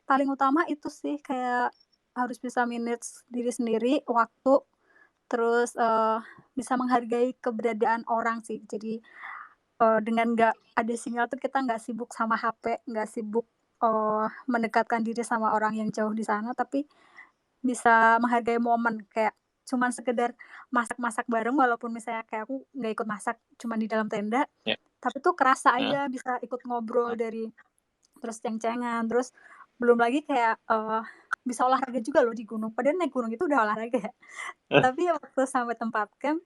paling utama itu sih kayak harus bisa manage diri sendiri, waktu, terus bisa menghargai keberadaan orang sih. Jadi dengan nggak ada sinyal tuh kita nggak sibuk sama HP, nggak sibuk mendekatkan diri sama orang yang jauh di sana, tapi bisa menghargai momen kayak cuman sekedar masak-masak bareng, walaupun misalnya kayak aku nggak ikut masak, cuman di dalam tenda, tapi tuh kerasa aja bisa ikut ngobrol terus ceng-cengan, terus belum lagi kayak bisa olahraga juga loh di gunung. Padahal naik gunung itu udah olahraga ya. Tapi waktu sampai tempat camp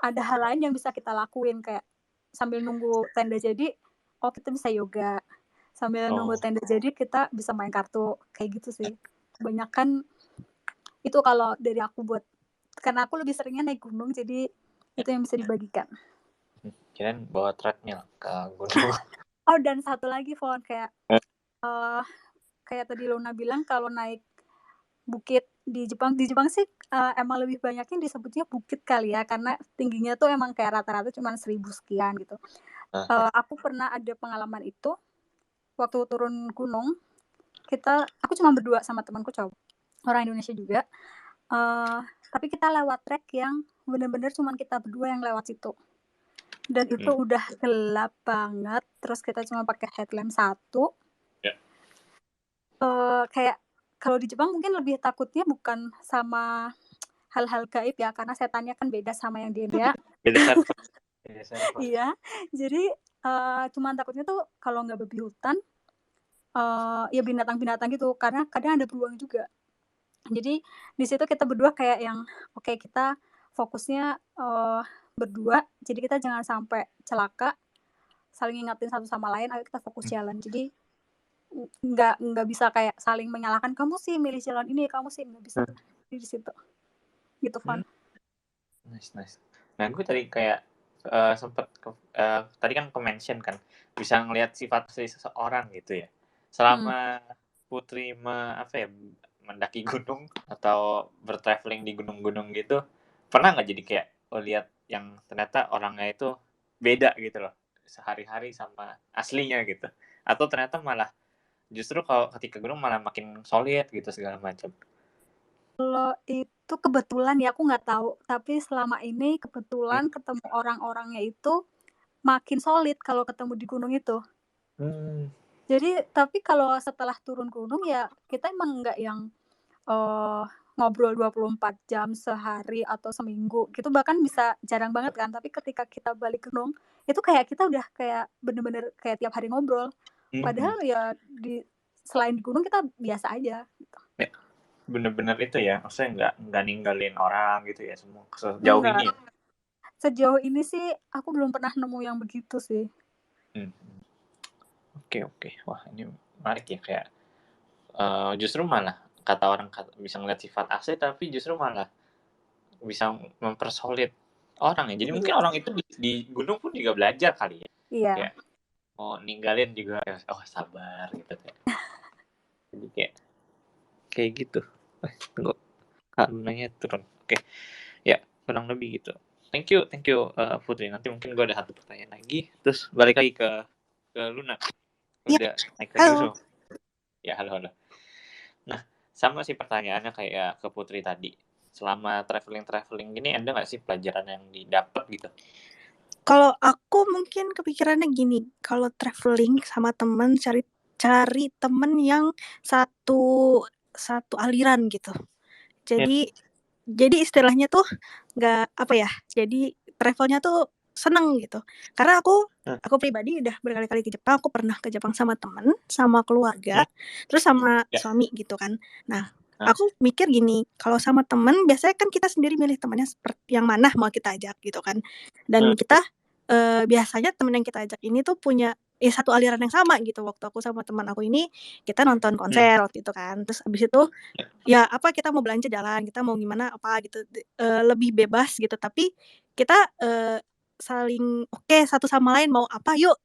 ada hal lain yang bisa kita lakuin kayak sambil nunggu tenda jadi, kita bisa yoga. Sambil nunggu tenda jadi kita bisa main kartu kayak gitu sih. Kebanyakan itu kalau dari aku karena aku lebih seringnya naik gunung jadi itu yang bisa dibagikan. Kirain bawa treadmill ke gunung. Dan satu lagi Fon, kayak tadi Luna bilang kalau naik bukit di Jepang sih emang lebih banyaknya disebutnya bukit kali ya, karena tingginya tuh emang kayak rata-rata cuma 1000 sekian gitu. Aku pernah ada pengalaman itu waktu turun gunung, aku cuma berdua sama temanku cowok, orang Indonesia juga, tapi kita lewat trek yang bener-bener cuma kita berdua yang lewat situ, dan itu udah gelap banget, terus kita cuma pakai headlamp 1. Kayak kalau di Jepang mungkin lebih takutnya bukan sama hal-hal gaib ya, karena setannya kan beda sama yang di India. Beda server. Iya, jadi cuman takutnya tuh kalau nggak babi hutan, ya binatang-binatang gitu, karena kadang ada beruang juga. Jadi di situ kita berdua kayak yang oke, kita fokusnya berdua, jadi kita jangan sampai celaka, saling ingatin satu sama lain, ayo kita fokus jalan. Jadi nggak bisa kayak saling menyalahkan, kamu sih milih jalan ini, kamu sih nggak bisa di situ gitu Van. Nice. Nah gue tadi kayak sempet tadi kan mention kan bisa ngelihat sifat asli seseorang gitu ya. Selama Putri mendaki gunung atau bertraveling di gunung-gunung gitu, pernah nggak jadi kayak lihat yang ternyata orangnya itu beda gitu loh sehari-hari sama aslinya gitu, atau ternyata malah justru kalau ketika gunung malah makin solid gitu segala macam? Kalau itu kebetulan ya aku nggak tahu, tapi selama ini kebetulan ketemu orang-orangnya itu makin solid kalau ketemu di gunung itu. Jadi tapi kalau setelah turun gunung ya kita emang nggak yang ngobrol 24 jam sehari atau seminggu gitu, bahkan bisa jarang banget kan, tapi ketika kita balik gunung itu kayak kita udah kayak bener-bener kayak tiap hari ngobrol. Padahal ya selain di gunung kita biasa aja gitu. Bener-bener itu ya, maksudnya nggak ninggalin orang gitu ya semua sejauh ini. Sejauh ini sih aku belum pernah nemu yang begitu sih. Oke. Wah ini menarik ya, kayak justru malah kata orang bisa ngeliat sifat asli, tapi justru malah bisa mempersolid orang ya. Jadi mungkin orang itu di gunung pun juga belajar kali ya. Iya. Kayak mau ninggalin juga sabar gitu kayak. Jadi kayak gitu. Tunggu, harganya turun. Oke. Ya, kurang lebih gitu. thank you Putri. Nanti mungkin gue ada satu pertanyaan lagi. Terus balik lagi ke Luna. Udah naik ke Halo. Newsroom. Ya, halo. Nah, sama sih pertanyaannya kayak ke Putri tadi. Selama traveling gini, ada nggak sih pelajaran yang didapat gitu? Kalau aku mungkin kepikirannya gini, kalau traveling sama temen cari temen yang satu aliran gitu. Jadi istilahnya tuh nggak apa ya, jadi travelnya tuh seneng gitu. Karena aku pribadi udah berkali-kali ke Jepang, aku pernah ke Jepang sama temen, sama keluarga, terus sama suami gitu kan. Nah, aku mikir gini, kalau sama temen biasanya kan kita sendiri milih temannya seperti yang mana mau kita ajak gitu kan. Dan kita biasanya temen yang kita ajak ini tuh punya satu aliran yang sama gitu. Waktu aku sama teman aku ini kita nonton konser waktu itu kan. Terus abis itu ya apa kita mau belanja jalan, kita mau gimana apa gitu, lebih bebas gitu. Tapi kita saling oke satu sama lain mau apa yuk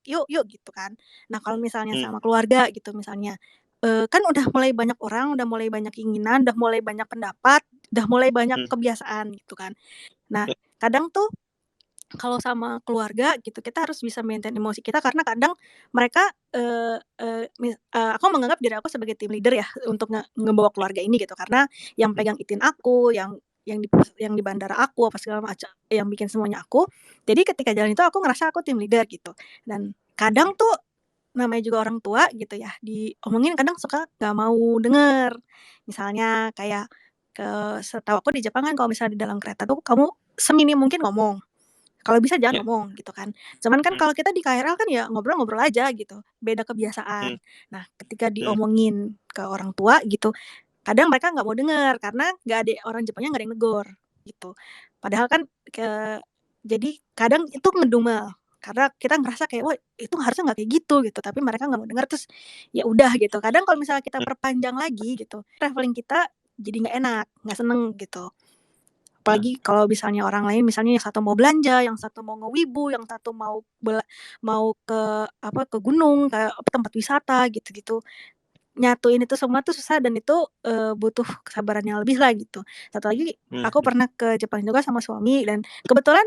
gitu kan. Nah kalau misalnya sama keluarga gitu misalnya, kan udah mulai banyak orang, udah mulai banyak keinginan, udah mulai banyak pendapat, udah mulai banyak kebiasaan gitu kan. Nah kadang tuh kalau sama keluarga gitu kita harus bisa maintain emosi kita karena kadang mereka aku menganggap diri aku sebagai tim leader ya untuk ngebawa keluarga ini gitu karena yang pegang itin aku yang di bandara aku apa segala macam yang bikin semuanya aku. Jadi ketika jalan itu aku ngerasa aku tim leader gitu. Dan kadang tuh namanya juga orang tua gitu ya diomongin kadang suka nggak mau denger. Misalnya kayak setahu aku di Jepang kan kalau misalnya di dalam kereta tuh kamu seminim mungkin ngomong. Kalau bisa jangan ngomong gitu kan. Cuman kan kalau kita di KRL kan ya ngobrol-ngobrol aja gitu, beda kebiasaan. Nah ketika diomongin ke orang tua gitu, kadang mereka nggak mau denger karena nggak ada orang Jepangnya nggak ada yang negor gitu. Padahal kan jadi kadang itu ngedumel karena kita ngerasa kayak wah itu harusnya nggak kayak gitu tapi mereka nggak mau denger terus ya udah gitu. Kadang kalau misalnya kita perpanjang lagi gitu, traveling kita jadi nggak enak, nggak seneng gitu. Apalagi kalau misalnya orang lain misalnya yang satu mau belanja, yang satu mau ngewibu, yang satu mau ke gunung, ke tempat wisata gitu-gitu. Nyatuin itu semua tuh susah dan itu butuh kesabaran yang lebih lah gitu. Satu lagi aku pernah ke Jepang juga sama suami dan kebetulan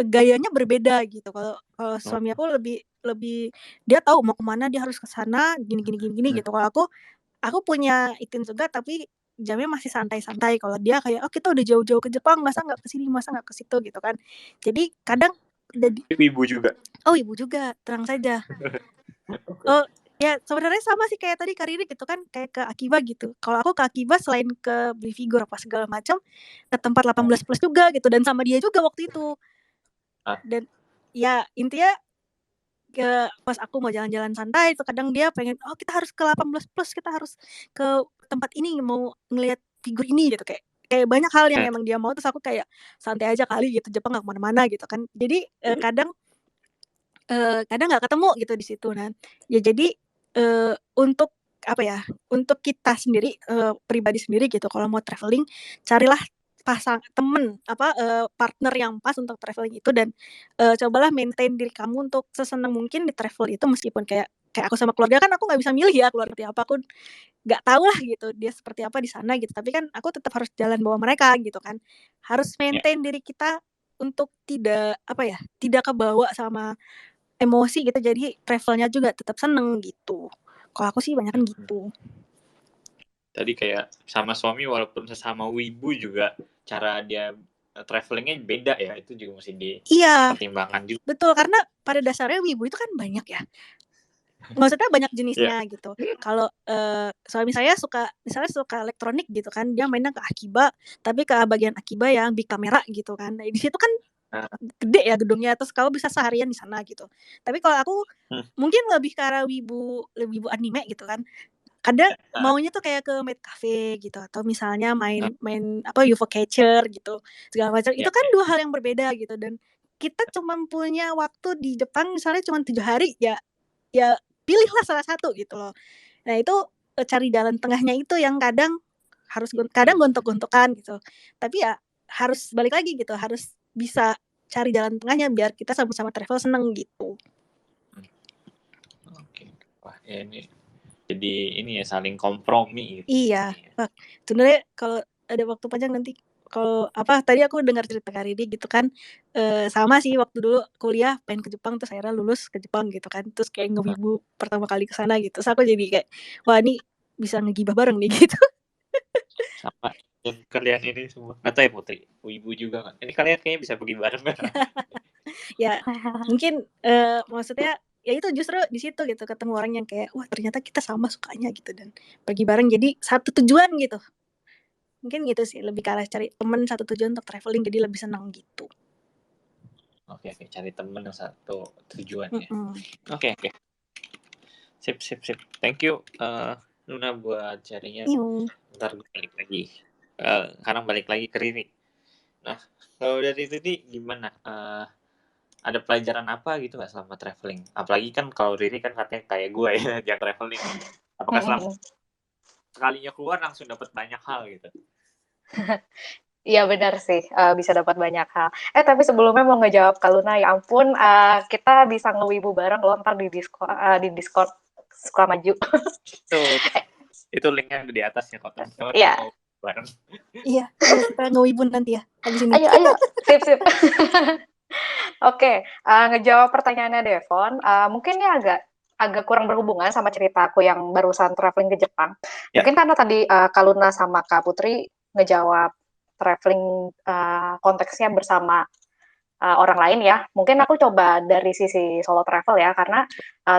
gayanya berbeda gitu. Kalau suami aku lebih dia tahu mau kemana dia harus ke sana gini gitu. Kalau aku punya itin juga tapi jamnya masih santai-santai. Kalau dia kayak oh kita udah jauh-jauh ke Jepang masa nggak ke sini masa nggak ke situ gitu kan. Jadi kadang jadi Ibu juga. oh ibu juga tenang saja. Oh ya sebenarnya sama sih kayak tadi Kariri gitu kan kayak ke Akiba gitu. Kalau aku ke Akiba selain ke beli figur apa segala macam ke tempat 18 plus juga gitu dan sama dia juga waktu itu. Dan ya intinya pas aku mau jalan-jalan santai itu kadang dia pengen oh kita harus ke 18 plus kita harus ke tempat ini mau ngelihat figur ini gitu kayak banyak hal yang emang dia mau terus aku kayak santai aja kali gitu Jepang nggak kemana-mana gitu kan jadi kadang nggak ketemu gitu di situ kan ya jadi untuk apa ya untuk kita sendiri pribadi sendiri gitu kalau mau traveling carilah temen partner yang pas untuk traveling itu dan cobalah maintain diri kamu untuk sesenang mungkin di travel itu meskipun kayak aku sama keluarga kan aku nggak bisa milih ya keluarga seperti apa aku nggak tahu lah gitu dia seperti apa di sana gitu tapi kan aku tetap harus jalan bawa mereka gitu kan harus maintain diri kita untuk tidak kebawa sama emosi gitu jadi travelnya juga tetap seneng gitu kalau aku sih banyak kan gitu. Tadi kayak sama suami walaupun sesama wibu juga cara dia travelingnya beda ya itu juga mesti dipertimbangkan juga. Betul karena pada dasarnya wibu itu kan banyak ya maksudnya banyak jenisnya gitu kalau suami saya misalnya suka elektronik gitu kan dia mainnya ke Akiba tapi ke bagian Akiba yang big kamera gitu kan nah, di situ kan gede ya gedungnya terus kamu bisa seharian di sana gitu tapi kalau aku mungkin lebih ke arah wibu anime gitu kan kadang maunya tuh kayak ke Maid Cafe gitu atau misalnya main UFO Catcher gitu segala macam itu kan dua hal yang berbeda gitu dan kita cuma punya waktu di Jepang misalnya cuma 7 hari ya pilihlah salah satu gitu loh nah itu cari jalan tengahnya itu yang kadang gontok-gontokan gitu tapi ya harus balik lagi gitu harus bisa cari jalan tengahnya biar kita sama-sama travel seneng gitu. Oke. Wah ini jadi ini ya saling kompromi gitu. Iya sebenarnya kalau ada waktu panjang nanti kalau tadi aku dengar cerita Kak Ridi gitu kan, sama sih waktu dulu kuliah pengen ke Jepang terus akhirnya lulus ke Jepang gitu kan, terus kayak ngewibu pertama kali ke sana gitu, terus aku jadi kayak, wah ini bisa ngegibah bareng nih gitu. Sama yang kalian ini semua. Nggak tahu ya Putri, wibu juga kan? Ini kalian kayaknya bisa pergi bareng. Ya mungkin maksudnya ya itu justru di situ gitu ketemu orang yang kayak wah ternyata kita sama sukanya gitu dan pergi bareng jadi satu tujuan gitu. Mungkin gitu sih, lebih ke arah cari temen satu tujuan untuk traveling jadi lebih senang gitu. Oke, cari temen yang satu tujuan ya. Mm-mm. Oke. Sip. Thank you Luna buat carinya. Iu. Ntar gue balik lagi. Sekarang balik lagi ke Riri. Nah, kalau dari Riri gimana? Ada pelajaran apa gitu nggak selama traveling? Apalagi kan kalau Riri kan katanya kayak gue ya, yang traveling. Apakah selama sekalinya keluar langsung dapat banyak hal gitu? Iya benar sih, bisa dapat banyak hal. Tapi sebelumnya mau ngejawab Kak Luna, ya ampun, kita bisa ngewibu bareng loh ntar di Discord suka maju. Itu linknya di atas ya kok. Iya. Bareng. Iya, kita ngewibu nanti ya habis ini. Ayo, sip. Oke, ngejawab pertanyaannya Devon, mungkin ini agak kurang berhubungan sama cerita aku yang barusan traveling ke Jepang. Ya. Mungkin karena tadi Kak Luna sama Kak Putri ngejawab traveling konteksnya bersama orang lain ya. Mungkin aku coba dari sisi solo travel ya, karena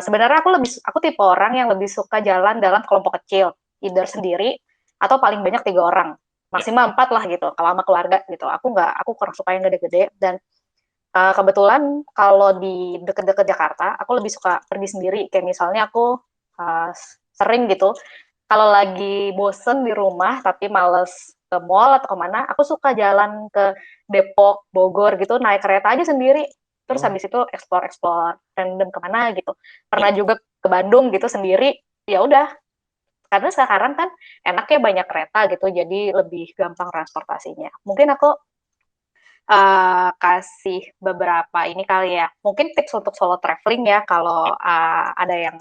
sebenarnya aku tipe orang yang lebih suka jalan dalam kelompok kecil, either sendiri atau paling banyak 3 orang, maksimal 4 lah gitu, kalau sama keluarga gitu. Aku kurang suka yang gede-gede dan kebetulan kalau di deket-deket Jakarta, aku lebih suka pergi sendiri. Kayak misalnya aku sering gitu, kalau lagi bosen di rumah tapi males ke mall atau kemana, aku suka jalan ke Depok, Bogor gitu, naik kereta aja sendiri. Terus habis itu explore random kemana gitu. Pernah juga ke Bandung gitu sendiri, ya udah. Karena sekarang kan enaknya banyak kereta gitu, jadi lebih gampang transportasinya. Mungkin aku kasih beberapa ini kali ya. Mungkin tips untuk solo traveling ya, kalau ada yang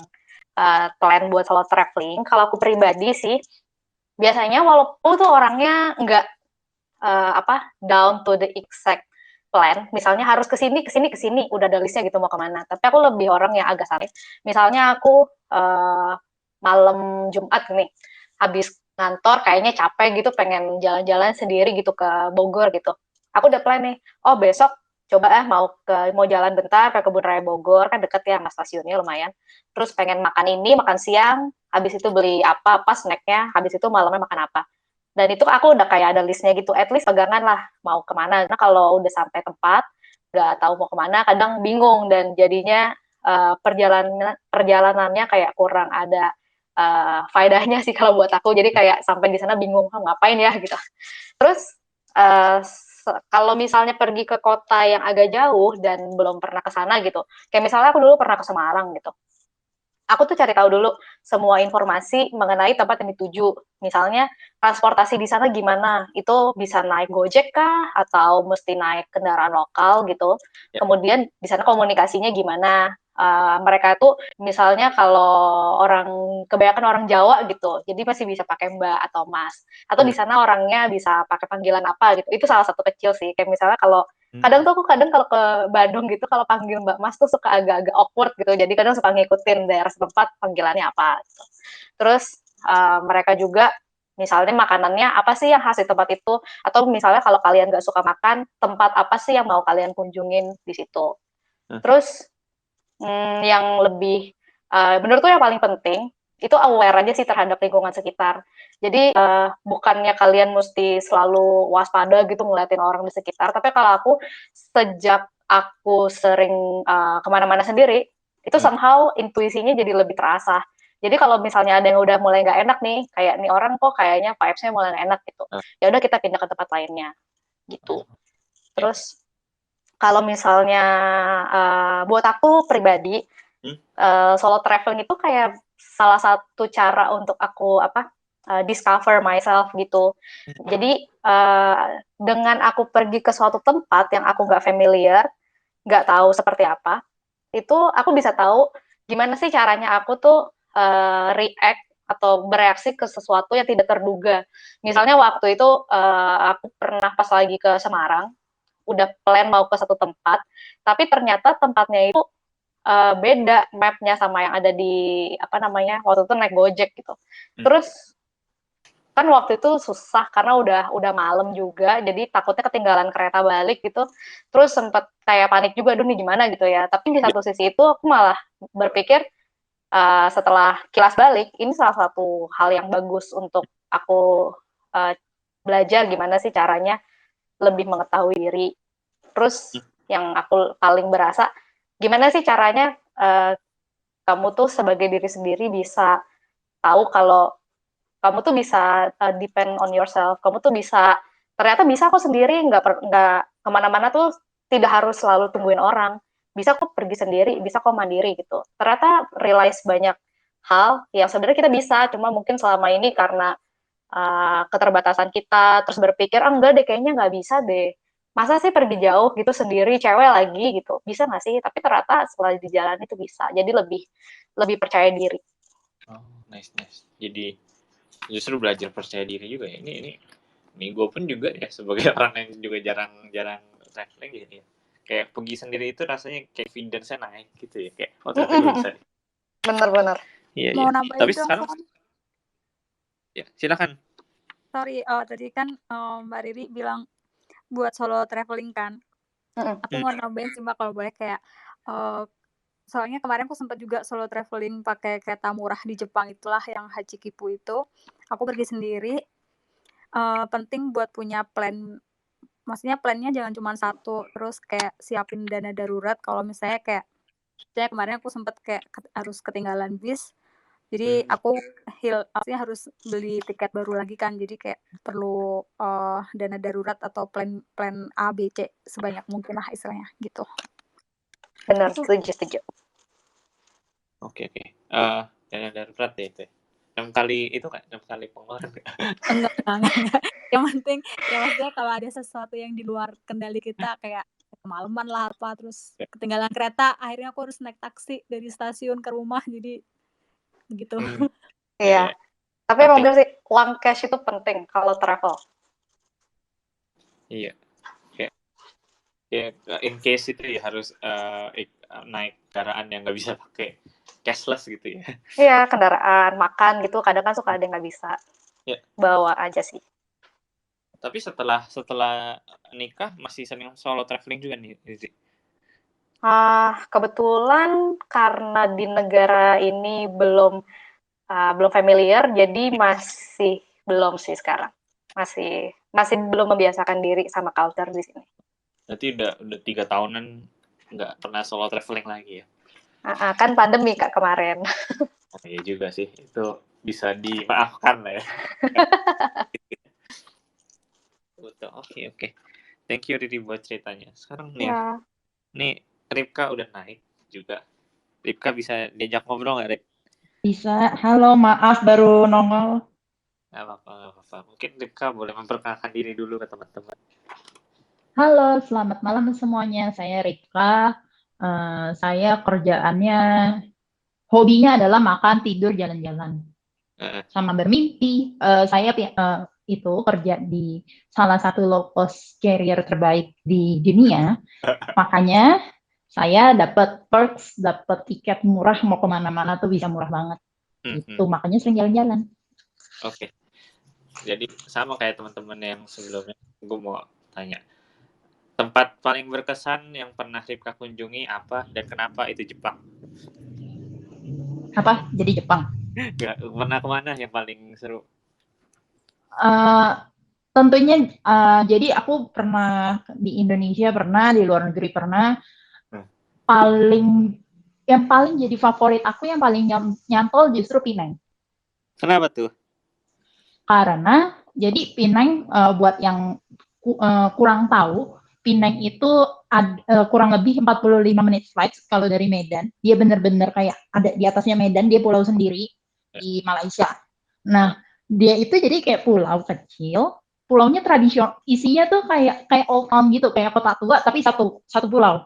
plan buat solo traveling. Kalau aku pribadi sih, biasanya walaupun tuh orangnya nggak down to the exact plan, misalnya harus ke sini, udah ada listnya gitu mau kemana. Tapi aku lebih orang yang agak santai. Misalnya aku malam Jumat nih, habis ngantor kayaknya capek gitu, pengen jalan-jalan sendiri gitu ke Bogor gitu. Aku udah plan nih, oh besok coba mau jalan bentar ke Kebun Raya Bogor, kan deket ya sama stasiunnya lumayan. Terus pengen makan siang, habis itu beli apa snacknya, habis itu malamnya makan apa. Dan itu aku udah kayak ada listnya gitu, at least pegangan lah mau kemana. Karena kalau udah sampai tempat, nggak tahu mau kemana, kadang bingung dan jadinya perjalanannya kayak kurang ada faedahnya sih kalau buat aku. Jadi kayak sampai di sana bingung ngapain ya gitu. Terus kalau misalnya pergi ke kota yang agak jauh dan belum pernah ke sana gitu, kayak misalnya aku dulu pernah ke Semarang gitu, aku tuh cari tahu dulu semua informasi mengenai tempat yang dituju. Misalnya transportasi di sana gimana, itu bisa naik Gojek kah atau mesti naik kendaraan lokal gitu. Kemudian di sana komunikasinya gimana. Mereka tuh misalnya kalau kebanyakan orang Jawa gitu, jadi masih bisa pakai Mbak atau Mas. Atau di sana orangnya bisa pakai panggilan apa gitu. Itu salah satu kecil sih. Kayak misalnya kalau kadang kalau ke Bandung gitu, kalau panggil Mbak Mas tuh suka agak-agak awkward gitu. Jadi kadang suka ngikutin daerah setempat panggilannya apa gitu. Terus mereka juga misalnya makanannya apa sih yang khas di tempat itu, atau misalnya kalau kalian nggak suka makan, tempat apa sih yang mau kalian kunjungin di situ. Terus yang lebih menurutku yang paling penting itu aware aja sih terhadap lingkungan sekitar. Jadi bukannya kalian mesti selalu waspada gitu ngeliatin orang di sekitar, tapi kalau aku sejak aku sering kemana-mana sendiri, itu somehow intuisinya jadi lebih terasa. Jadi kalau misalnya ada yang udah mulai nggak enak nih, kayak nih orang kok kayaknya vibes-nya mulai nggak enak gitu, ya udah kita pindah ke tempat lainnya gitu. Terus kalau misalnya buat aku pribadi, solo traveling itu kayak salah satu cara untuk aku discover myself gitu. Jadi dengan aku pergi ke suatu tempat yang aku nggak familiar, nggak tahu seperti apa, itu aku bisa tahu gimana sih caranya aku tuh react atau bereaksi ke sesuatu yang tidak terduga. Misalnya waktu itu aku pernah pas lagi ke Semarang, udah plan mau ke satu tempat, tapi ternyata tempatnya itu beda mapnya sama yang ada di waktu itu naik Gojek gitu. Terus kan waktu itu susah karena udah malam juga, jadi takutnya ketinggalan kereta balik gitu. Terus sempet kayak panik juga, aduh nih gimana gitu ya. Tapi di satu sisi itu aku malah berpikir setelah kilas balik, ini salah satu hal yang bagus untuk aku belajar gimana sih caranya lebih mengetahui diri. Terus yang aku paling berasa, gimana sih caranya kamu tuh sebagai diri sendiri bisa tahu kalau kamu tuh bisa depend on yourself, kamu tuh ternyata bisa kok sendiri, nggak kemana-mana tuh tidak harus selalu tungguin orang, bisa kok pergi sendiri, bisa kok mandiri gitu. Ternyata realize banyak hal yang sebenarnya kita bisa, cuma mungkin selama ini karena keterbatasan kita, terus berpikir, enggak deh, kayaknya nggak bisa deh, masa sih pergi jauh gitu sendiri, cewek lagi gitu, bisa nggak sih? Tapi ternyata setelah di jalan itu bisa, jadi lebih percaya diri. Oh, nice. Jadi justru belajar percaya diri juga ya. Ini gue pun juga ya sebagai orang yang juga jarang traveling gitu ya. Kayak pergi sendiri itu rasanya kayak confidence-nya naik gitu ya. Kayak ternyata gue bisa. Bener. Iya. Mau nambahin Tapi dong, sekarang ya silakan. Sorry, tadi kan Mbak Riri bilang buat solo traveling kan. Aku mau nambahin sih Mbak kalau boleh, kayak soalnya kemarin aku sempat juga solo traveling pakai kereta murah di Jepang, itulah yang Hachikipu itu. Aku pergi sendiri. Penting buat punya plan, maksudnya plannya jangan cuma satu, terus kayak siapin dana darurat kalau misalnya kayak kemarin aku sempat kayak harus ketinggalan bis, jadi aku maksudnya harus beli tiket baru lagi kan, jadi kayak perlu dana darurat atau plan A, B, C sebanyak mungkin lah istilahnya gitu. Benar, setuju. Oke. Dana darurat ya itu. 6 kali itu kan 6 kali pengeluaran. Enggak. Yang penting ya maksudnya kalau ada sesuatu yang di luar kendali kita, kayak kemalaman lah apa, terus ketinggalan kereta, akhirnya aku harus naik taksi dari stasiun ke rumah, jadi gitu. Iya. Tapi emang bener sih, uang cash itu penting kalau travel. Iya. Ya, in case itu ya harus naik kendaraan yang nggak bisa pakai cashless gitu ya. Iya, kendaraan, makan gitu, kadang kan suka ada yang nggak bisa bawa aja sih. Tapi setelah nikah masih sering solo traveling juga nih, Zizi? Kebetulan karena di negara ini belum familiar, jadi masih belum sih sekarang. Masih belum membiasakan diri sama culture di sini. Berarti udah 3 tahunan nggak pernah solo traveling lagi ya? Kan pandemi Kak kemarin. Oh iya juga sih, itu bisa dimaafkan lah ya. Betul, oke. Thank you Riri buat ceritanya. Sekarang nih nih Ripka udah naik juga. Ripka bisa diajak ngobrol nggak, Rip? Bisa. Halo, maaf baru nongol. Nggak apa-apa. Mungkin Ripka boleh memperkenalkan diri dulu ke teman-teman. Halo, selamat malam semuanya. Saya Ripka. Saya kerjaannya, hobinya adalah makan, tidur, jalan-jalan, sama bermimpi. Saya itu kerja di salah satu low cost carrier terbaik di dunia. Makanya saya dapat perks, dapat tiket murah, mau kemana-mana tuh bisa murah banget. Itu makanya sering jalan-jalan. Oke. Jadi sama kayak teman-teman yang sebelumnya, gue mau tanya, tempat paling berkesan yang pernah Ripka kunjungi apa dan kenapa itu Jepang? Apa? Jadi Jepang? Nggak, pernah kemana yang paling seru? Tentunya, jadi aku pernah di Indonesia, pernah di luar negeri, pernah. Yang paling jadi favorit aku, yang paling nyantol justru Pineng. Kenapa tuh? Karena jadi Pineng, buat yang kurang tahu, Pineng itu kurang lebih 45 menit flight kalau dari Medan. Dia benar-benar kayak ada di atasnya Medan, dia pulau sendiri di Malaysia. Nah, dia itu jadi kayak pulau kecil, pulaunya tradisional, isinya tuh kayak old town gitu, kayak kota tua tapi satu pulau.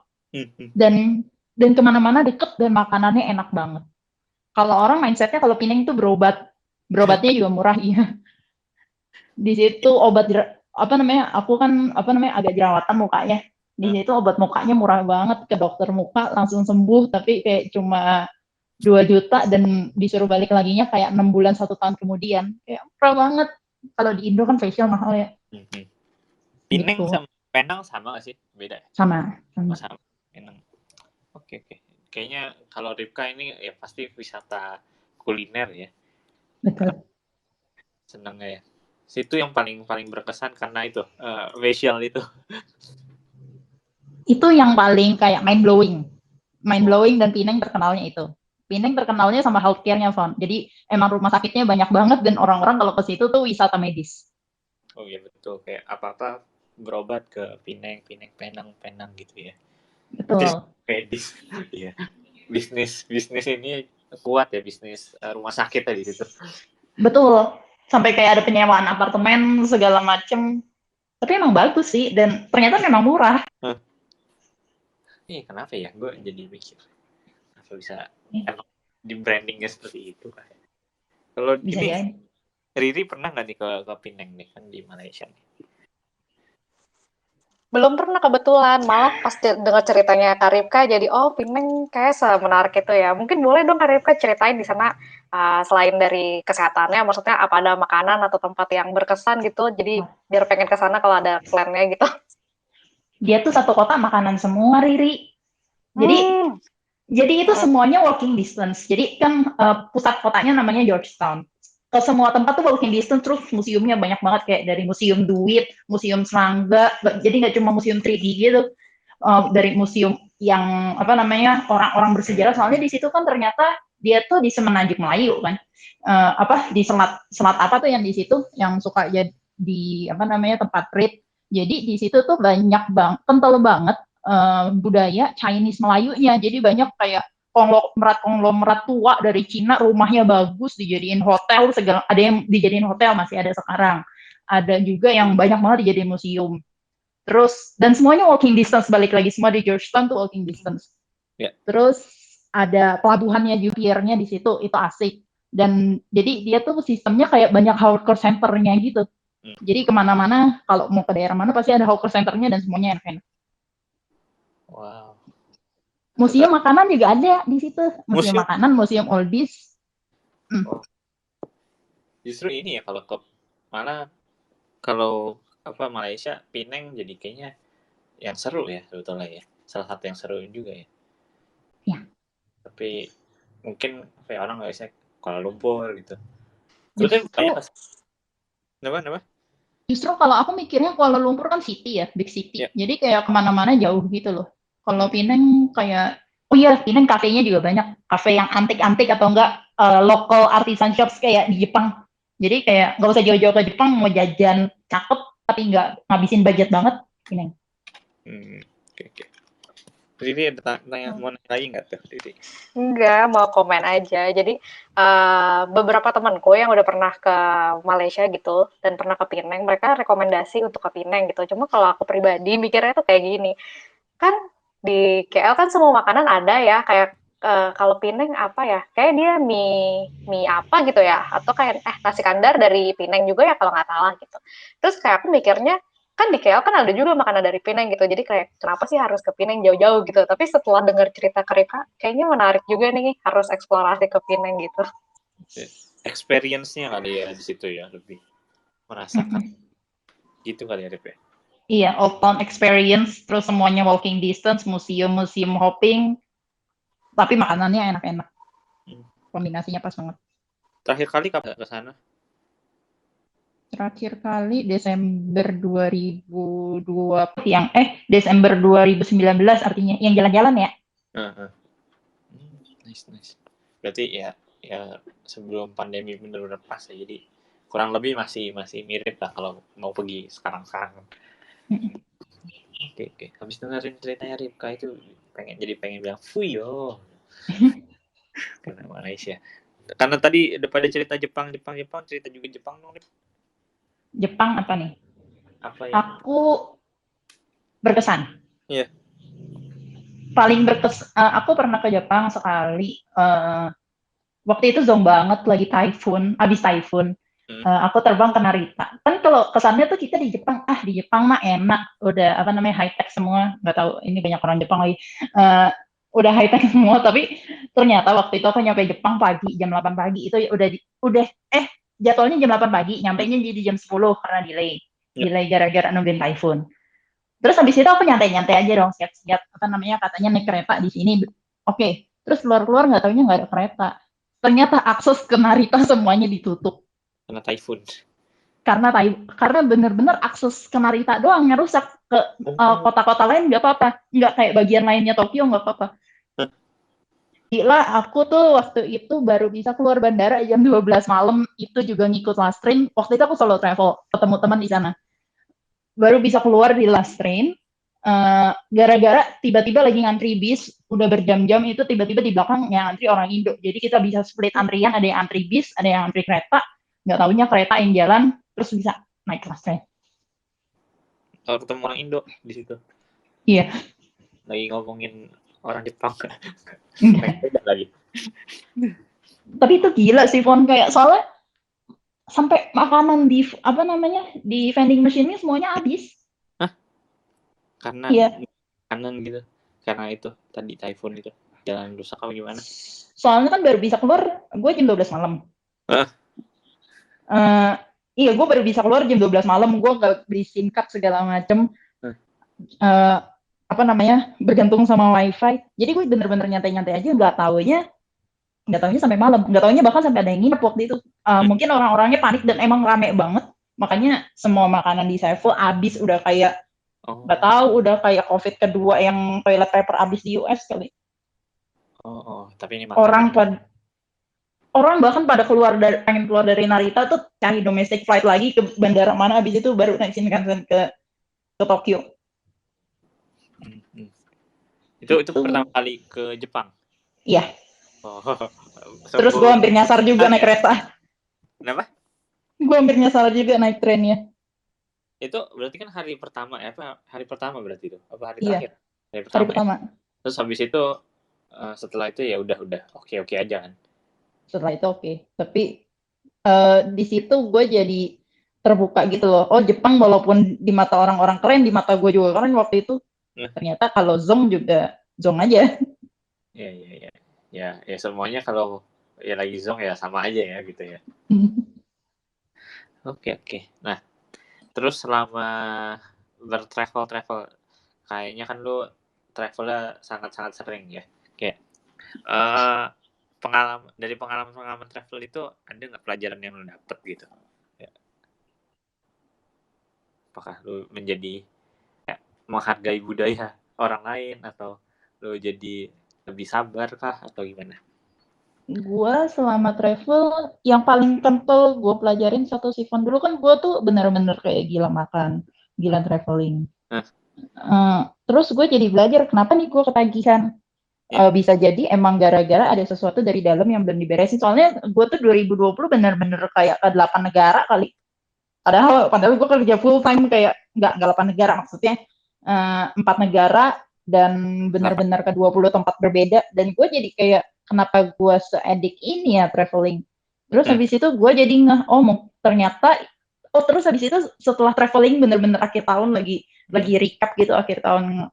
Dan kemana-mana deket dan makanannya enak banget. Kalau orang mindsetnya kalau Pineng itu berobat Berobatnya juga murah, iya. Di situ obat aku kan agak jerawatan mukanya. Di situ obat mukanya murah banget, ke dokter muka langsung sembuh, tapi kayak cuma 2 juta dan disuruh balik laginya kayak 6 bulan 1 tahun kemudian. Kayak murah banget. Kalau di Indo kan facial mahal ya. Pineng Gitu. sama Penang sama gak sih? Beda ya? Sama. Sama. Penang. Oke. Kayaknya kalau Ripka ini ya pasti wisata kuliner ya. Betul. Seneng ya. Situ yang paling berkesan karena itu facial itu. Itu yang paling kayak mind blowing dan Pineng terkenalnya itu. Pineng terkenalnya sama healthcare-nya, Von. Jadi emang rumah sakitnya banyak banget dan orang-orang kalau ke situ tuh wisata medis. Oh iya betul, kayak apa-apa berobat ke Pineng, Penang gitu ya. Betul. Medis. Iya. Bisnis ini kuat ya, bisnis rumah sakit tadi gitu. Betul. Sampai kayak ada penyewaan apartemen segala macem. Tapi emang bagus sih dan ternyata memang murah. Kenapa ya? Gue jadi mikir. Kenapa bisa emang di brandingnya seperti itu? Kalau ini ya. Riri pernah nggak nih ke Pineng nih kan di Malaysia nih? Belum pernah kebetulan, malah pas dengar ceritanya Kak Ripka jadi Pineng kayak semenarik itu ya. Mungkin boleh dong Kak Ripka ceritain di sana selain dari kesehatannya, maksudnya apa ada makanan atau tempat yang berkesan gitu. Jadi biar pengen ke sana kalau ada plan-nya gitu. Dia tuh satu kota makanan semua, Riri. Jadi itu semuanya walking distance. Jadi kan pusat kotanya namanya Georgetown. Ke semua tempat tuh walking distance, terus museumnya banyak banget kayak dari museum duit, museum serangga. Jadi nggak cuma museum 3D gitu. Dari museum yang orang-orang bersejarah. Soalnya di situ kan ternyata dia tuh di Semenanjung Melayu kan. Di selat apa tuh yang di situ yang suka jadi tempat trip. Jadi di situ tuh banyak kental banget budaya Chinese Melayunya. Jadi banyak kayak konglomerat tua dari Cina, rumahnya bagus dijadiin hotel, ada yang dijadiin hotel masih ada sekarang. Ada juga yang banyak banget dijadiin museum. Terus dan semuanya walking distance, balik lagi semua di Georgetown tuh walking distance. Terus ada pelabuhannya di piernya di situ, itu asik. Dan jadi dia tuh sistemnya kayak banyak hawker center-nya gitu. Jadi kemana-mana, kalau mau ke daerah mana pasti ada hawker center-nya dan semuanya enak-enak. Wow. Museum makanan juga ada di situ. Museum makanan, museum oldies. Justru ini ya kalau Malaysia, Penang jadi kayaknya yang seru ya sebetulnya ya. Salah satu yang seru juga ya. Ya. Tapi mungkin orang nggak bisa Kuala Lumpur gitu. Kenapa? Justru kalau aku mikirnya Kuala Lumpur kan city ya, big city. Yeah. Jadi kayak kemana-mana jauh gitu loh. Kalau Penang kayak, Penang kafenya juga banyak. Kafe yang antik-antik atau enggak local artisan shops kayak di Jepang. Jadi kayak nggak usah jauh-jauh ke Jepang, mau jajan cakep tapi nggak ngabisin budget banget, Penang. Oke. Riri ada mau nanya lagi nggak tuh, Riri? Enggak, mau komen aja. Jadi beberapa temanku yang udah pernah ke Malaysia gitu dan pernah ke Penang, mereka rekomendasi untuk ke Penang gitu. Cuma kalau aku pribadi mikirnya tuh kayak gini, kan di KL kan semua makanan ada ya, kayak kalau Penang apa ya? Kayak dia mie apa gitu ya? Atau kayak nasi kandar dari Penang juga ya kalau nggak salah gitu. Terus kayak aku mikirnya, kan di KL kan ada juga makanan dari Penang gitu, jadi kayak kenapa sih harus ke Penang jauh-jauh gitu. Tapi setelah dengar cerita Ripka, kayaknya menarik juga nih, harus eksplorasi ke Penang gitu. Experience-nya kali ya di situ ya, lebih merasakan gitu kali ya, Rip ya. Iya, old town experience, terus semuanya walking distance, museum hopping, tapi makanannya enak-enak. Kombinasinya pas banget. Terakhir kali kapan ke sana? Terakhir kali Desember 2020 Desember 2019 artinya yang jalan-jalan ya. Nice. Berarti ya sebelum pandemi benar-benar pas ya, jadi kurang lebih masih mirip lah kalau mau pergi sekarang. Oke. Habis dengerin ceritanya Ripka itu pengen bilang fuyo karena Malaysia. Karena tadi udah pada cerita Jepang, cerita juga Jepang dong. Jepang apa nih? Apa ya? Aku berkesan. Iya. Paling berkesan. Aku pernah ke Jepang sekali. waktu itu zong banget lagi abis typhoon. Aku terbang ke Narita. Kan kalau kesannya tuh kita di Jepang mah enak, udah apa namanya high tech semua. Nggak tahu ini banyak orang Jepang lagi. Udah high tech semua, tapi ternyata waktu itu aku nyampe Jepang pagi jam 8 pagi itu udah jadwalnya jam 8 pagi, nyampainya jadi jam 10 karena delay gara-gara nungguin typhoon. Terus habis itu aku nyantai-nyantai aja dong, siap-siap apa namanya katanya naik kereta di sini. Oke. Terus keluar-keluar nggak taunya nggak ada kereta. Ternyata akses ke Narita semuanya ditutup. Karena typhoon. Karena bener-bener akses ke Narita doang yang rusak, ke kota-kota lain nggak apa-apa, nggak kayak bagian lainnya Tokyo nggak apa-apa. Gila, aku tuh waktu itu baru bisa keluar bandara jam 12 malam, itu juga ngikut last train. Waktu itu aku solo travel, ketemu teman di sana. Baru bisa keluar di last train, gara-gara tiba-tiba lagi ngantri bis, udah berjam-jam itu tiba-tiba di belakang yang antri orang Indo. Jadi kita bisa split antrian, ada yang antri bis, ada yang antri kereta, nggak taunya kereta yang jalan, terus bisa naik last train. Kalau ketemu orang Indo di situ. Iya. Lagi ngomongin orang Jepang. lagi. Tapi itu gila sih, Fon, kayak soalnya sampai makanan di di vending machine-nya semuanya habis. Hah? Karena kanan gitu. Karena itu tadi typhoon itu jalan rusak apa gimana? Soalnya kan baru bisa keluar gue jam 12 malam. Iya, gue baru bisa keluar jam 12 malam, gue nggak beli SIM card segala macem. Bergantung sama wifi. Jadi gue bener-bener nyantai-nyantai aja, nggak taunya sampai malam, nggak taunya bahkan sampai ada yang nginep waktu itu. Mungkin orang-orangnya panik dan emang rame banget, makanya semua makanan di Sevel abis, udah kayak nggak tahu, udah kayak COVID kedua yang toilet paper abis di US kali. Tapi ini orang bahkan pada pengen keluar dari Narita tuh cari domestic flight lagi ke bandara mana, abis itu baru naik Shinkansen ke Tokyo. Itu pertama kali ke Jepang? Iya. Terus gue hampir nyasar juga naik kereta. Kenapa? Gue hampir nyasar juga naik trennya. Itu berarti kan hari pertama ya? Hari pertama berarti itu? Apa hari terakhir? Hari pertama. Terus habis itu setelah itu ya udah oke aja kan? Setelah itu oke. Tapi di situ gue jadi terbuka gitu loh. Oh, Jepang walaupun di mata orang-orang keren, di mata gue juga keren waktu itu. Ternyata kalau zong juga zong aja. Iya. Ya semuanya kalau ya lagi zong ya sama aja ya gitu ya. Oke. Nah, terus selama bertravel kayaknya kan lu travelnya sangat-sangat sering ya. Kayak pengalaman travel itu ada nggak pelajaran yang lu dapet gitu? Ya. Apakah lu menjadi menghargai budaya orang lain, atau lu jadi lebih sabar kah, atau gimana? Gue selama travel yang paling kental gue pelajarin satu sifon. Dulu kan gue tuh bener-bener kayak gila makan, gila traveling. Terus gue jadi belajar kenapa nih gue ketagihan. Bisa jadi emang gara-gara ada sesuatu dari dalam yang belum diberesin. Soalnya gue tuh 2020 bener-bener kayak ke 8 negara kali. Padahal gue kerja full time, kayak nggak 8 negara, maksudnya 4 negara dan bener-bener ke 20 tempat berbeda. Dan gue jadi kayak kenapa gue se-addict ini ya traveling. Terus habis itu gue jadi ternyata terus habis itu setelah traveling bener-bener akhir tahun lagi recap gitu akhir tahun,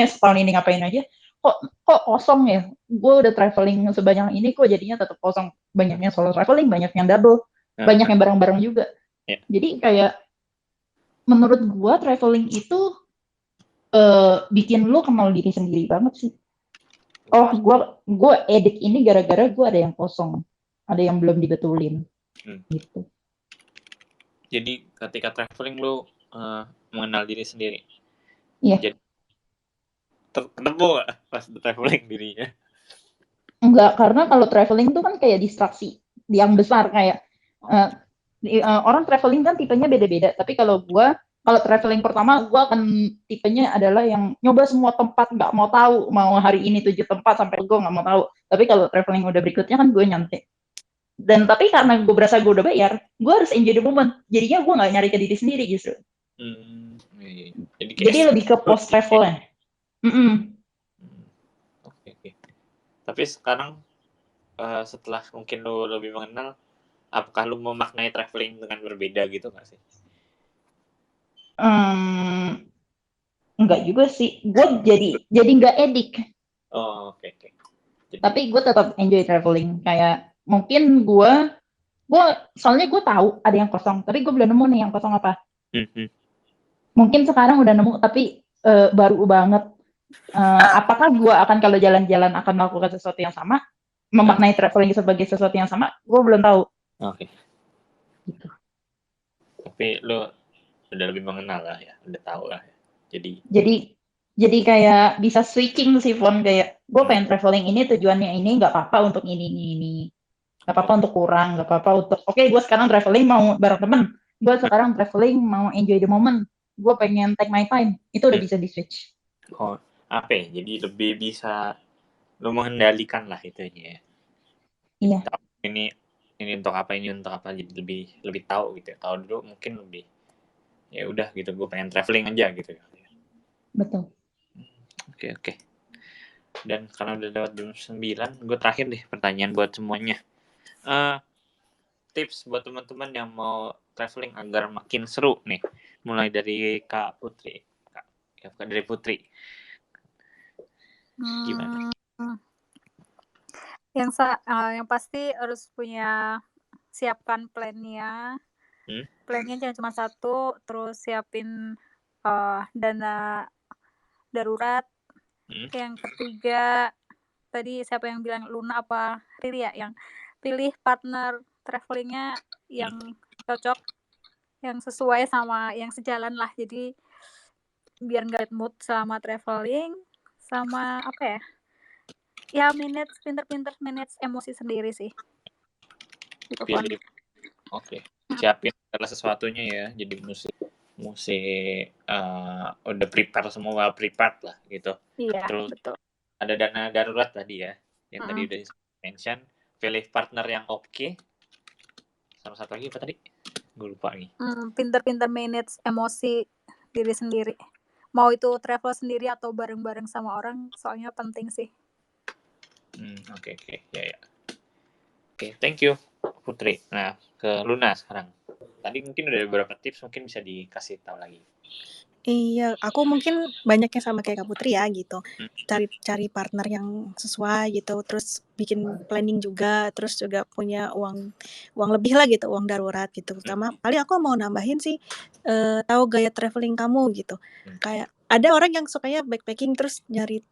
setahun ini ngapain aja, kok kosong ya, gue udah traveling sebanyak ini kok jadinya tetap kosong, banyaknya solo traveling, banyak yang double, banyak yang bareng-bareng juga. Jadi kayak menurut gue traveling itu bikin lu kenal diri sendiri banget sih. Gue edit ini gara-gara gue ada yang kosong, ada yang belum dibetulin gitu. Jadi ketika traveling lu mengenal diri sendiri. Iya. Jadi ketemu gak pas traveling dirinya? Enggak, karena kalau traveling tuh kan kayak distraksi yang besar, kayak orang traveling kan tipenya beda-beda. Tapi kalau traveling pertama gue akan tipenya adalah yang nyoba semua tempat, nggak mau tahu mau hari ini 7 tempat sampai gue nggak mau tahu. Tapi kalau traveling udah berikutnya kan gue nyantai. Dan tapi karena gue berasa gue udah bayar, gue harus enjoy the moment. Jadinya gue nggak nyari ke diri sendiri justru. Jadi lebih ke post travelnya. Oke. Tapi sekarang setelah mungkin lu lebih mengenal, apakah lu memaknai traveling dengan berbeda gitu nggak sih? Enggak juga sih. Gue jadi nggak edik. Oh, oke. Jadi, Tapi gue tetap enjoy traveling. Kayak mungkin gue soalnya gue tahu ada yang kosong, tapi gue belum nemu nih yang kosong apa. Mungkin sekarang udah nemu, tapi baru banget. Apakah gue akan kalau jalan-jalan akan melakukan sesuatu yang sama, memaknai traveling sebagai sesuatu yang sama? Gue belum tahu. Oke. Gitu. Tapi lo udah lebih mengenal lah ya, udah tahu lah ya. Jadi kayak bisa switching sih, Fon. Kayak gue pengen traveling ini, tujuannya ini, nggak apa-apa untuk ini. Nggak apa-apa untuk kurang, nggak apa-apa untuk, oke, gue sekarang traveling mau bareng temen. Gue sekarang traveling mau enjoy the moment. Gue pengen take my time. Itu udah bisa di-switch. Oh, apa ya? Jadi lebih bisa lo mengendalikan lah itunya ya. Iya. Ini untuk apa, jadi lebih tahu gitu ya. Tahu dulu mungkin lebih ya udah gitu, gue pengen traveling aja gitu ya. Betul. Oke. Dan karena udah lewat jam 9, gue terakhir deh pertanyaan buat semuanya. Tips buat teman-teman yang mau traveling agar makin seru nih. Mulai dari Kak Putri. Dari Putri. Gimana? Yang pasti harus siapkan plannya. Plannya jangan cuma satu, terus siapin dana darurat. Yang ketiga, tadi siapa yang bilang, Luna apa Riri ya, yang pilih partner travelingnya yang cocok, yang sesuai sama, yang sejalan lah, jadi biar nggak mood selama traveling, sama apa ya pinter-pinter manage emosi sendiri sih gitu. Oke. Siapin segala sesuatunya ya, jadi musik udah prepare, semua well prepared lah gitu. Iya, terus betul. Ada dana darurat tadi ya, yang tadi udah mention. Pilih partner yang oke. Sama satu lagi apa tadi? Gue lupa nih. Pinter-pinter manage emosi diri sendiri. Mau itu travel sendiri atau bareng-bareng sama orang, soalnya penting sih. Oke. Ya. Oke, thank you Putri. Nah, ke Luna sekarang. Tadi mungkin udah beberapa tips, mungkin bisa dikasih tahu lagi. Iya, aku mungkin banyak yang sama kayak Kak Putri ya gitu. Cari partner yang sesuai gitu, terus bikin planning juga, terus juga punya uang lebih lah gitu, uang darurat gitu. Terutama paling aku mau nambahin sih, tahu gaya traveling kamu gitu. Kayak ada orang yang sukanya backpacking terus nyari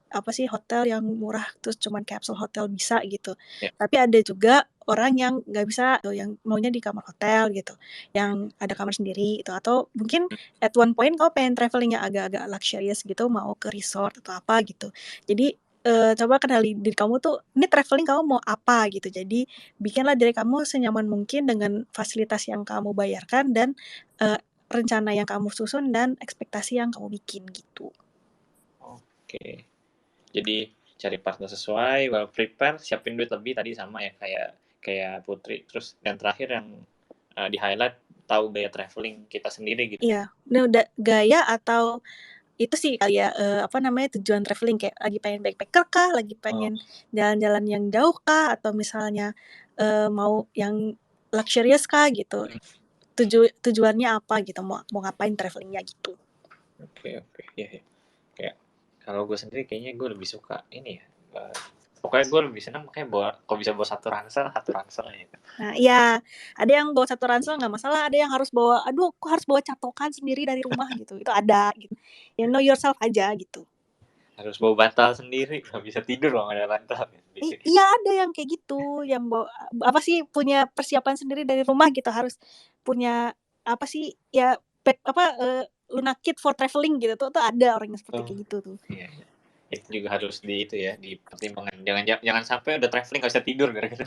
hotel yang murah terus cuman capsule hotel bisa gitu. Tapi ada juga orang yang nggak bisa tuh, yang maunya di kamar hotel gitu, yang ada kamar sendiri itu, atau mungkin at one point kau pengen traveling yang agak-agak luxurious gitu, mau ke resort atau apa gitu. Jadi coba kenali diri kamu tuh, ini traveling kamu mau apa gitu. Jadi bikinlah diri kamu senyaman mungkin dengan fasilitas yang kamu bayarkan dan rencana yang kamu susun dan ekspektasi yang kamu bikin gitu. Oke. Jadi cari partner sesuai, well prepare, siapin duit lebih tadi sama ya kayak Putri. Terus yang terakhir yang di highlight, tahu gaya traveling kita sendiri gitu. Iya, udah gaya atau itu sih kali ya, tujuan traveling, kayak lagi pengen backpacker kah, lagi pengen jalan-jalan yang jauh kah, atau misalnya mau yang luxurious kah gitu. Tujuannya apa gitu, mau ngapain travelingnya gitu. Oke. Ya. Kayak kalau gue sendiri kayaknya gue lebih suka ini ya. Pokoknya gue lebih senang kalau bisa bawa satu ransel ya. Nah iya, ada yang bawa satu ransel nggak masalah, ada yang harus bawa, aku harus bawa catokan sendiri dari rumah gitu, itu ada gitu. Ya know yourself aja gitu. Harus bawa bantal sendiri, nggak bisa tidur kalau nggak ada bantal. Iya, ada yang kayak gitu, yang bawa punya persiapan sendiri dari rumah gitu, harus punya Luna kit for traveling gitu, tuh ada orang yang seperti kayak gitu tuh. Iya. Itu juga harus dipertimbangkan. Jangan sampai udah traveling nggak bisa tidur gara-gara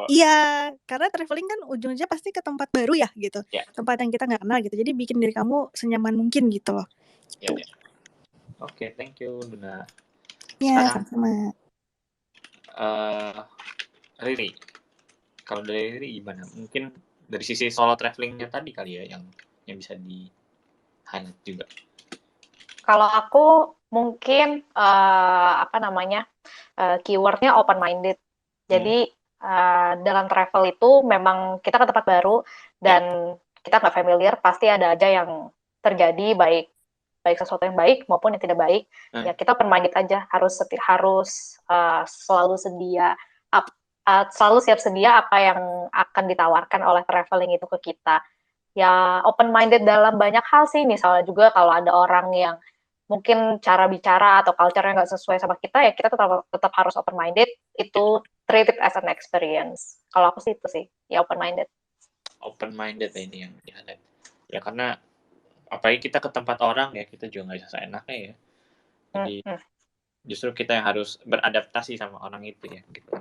Iya, karena traveling kan ujung-ujungnya pasti ke tempat baru ya gitu, tempat yang kita nggak kenal gitu. Jadi bikin diri kamu senyaman mungkin gitu loh. Gitu. Oke, thank you Luna. Iya, sama-sama. Riri, kalau dari Riri gimana? Mungkin dari sisi solo travelingnya tadi kali ya, yang bisa di highlight juga. Kalau aku mungkin keywordnya open minded. Jadi dalam travel itu memang kita ke tempat baru dan kita nggak familiar, pasti ada aja yang terjadi, baik sesuatu yang baik maupun yang tidak baik. Ya kita open-minded aja, harus selalu siap sedia apa yang akan ditawarkan oleh traveling itu ke kita. Ya open-minded dalam banyak hal sih, misalnya juga kalau ada orang yang mungkin cara bicara atau culture-nya nggak sesuai sama kita, ya kita tetap harus open-minded, itu treat it as an experience. Kalau aku sih itu sih, ya open-minded. Open-minded ini yang di-highlight. Ya karena apalagi kita ke tempat orang ya, kita juga nggak bisa seenaknya ya. Jadi justru kita yang harus beradaptasi sama orang itu ya gitu.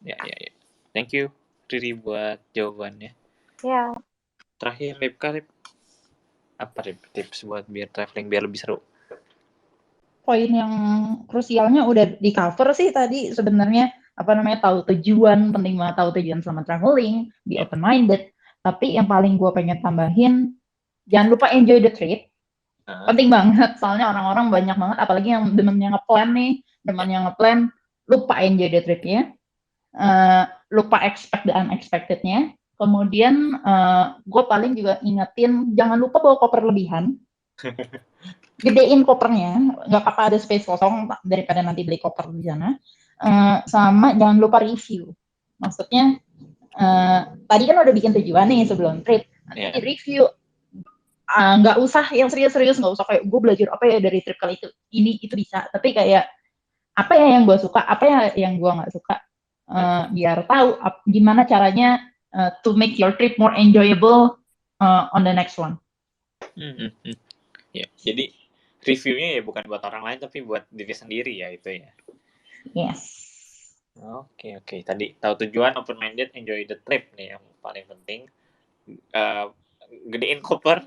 Ya. Thank you Riri buat jawabannya. Ya. Terakhir Ripka, apa tips buat biar traveling biar lebih seru? Poin yang krusialnya udah di cover sih tadi sebenarnya, tahu tujuan, penting banget tahu tujuan selama traveling, be open minded. Tapi yang paling gue pengen tambahin, jangan lupa enjoy the trip. Penting banget, soalnya orang-orang banyak banget, apalagi yang demennya ngeplan, lupa enjoy the tripnya, lupa expect the unexpectednya. Kemudian gue paling juga ingetin, jangan lupa bawa koper lebihan. Gedein kopernya, nggak apa-apa ada space kosong daripada nanti beli koper di sana. Sama jangan lupa review. Maksudnya tadi kan udah bikin tujuan nih sebelum trip, nanti review. Nggak usah yang serius-serius, nggak usah kayak gue belajar apa ya dari trip kali itu bisa. Tapi kayak apa ya yang gue suka, apa ya yang gue nggak suka, biar tahu gimana caranya to make your trip more enjoyable on the next one. Ya, jadi reviewnya ya bukan buat orang lain tapi buat diri sendiri ya itu ya. Yes. Oke. Tadi tahu tujuan, open minded, enjoy the trip nih yang paling penting. Gedein koper,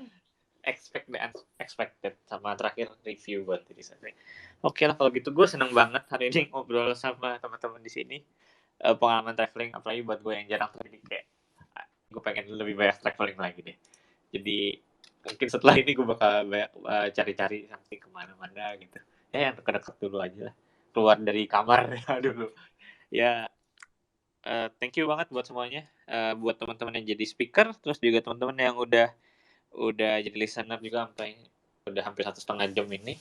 expect the unexpected, sama terakhir review buat diri sendiri. Oke lah kalau gitu, gue seneng banget hari ini ngobrol sama teman-teman di sini. Pengalaman traveling, apalagi buat gue yang jarang traveling, kayak gue pengen lebih banyak traveling lagi deh. Jadi mungkin setelah ini gue bakal cari-cari sampai kemana-mana gitu. Ya yang dekat-dekat dulu aja lah, keluar dari kamar dulu. Ya, thank you banget buat semuanya, buat teman-teman yang jadi speaker, terus juga teman-teman yang udah jadi listener juga sampai udah hampir 1,5 jam ini.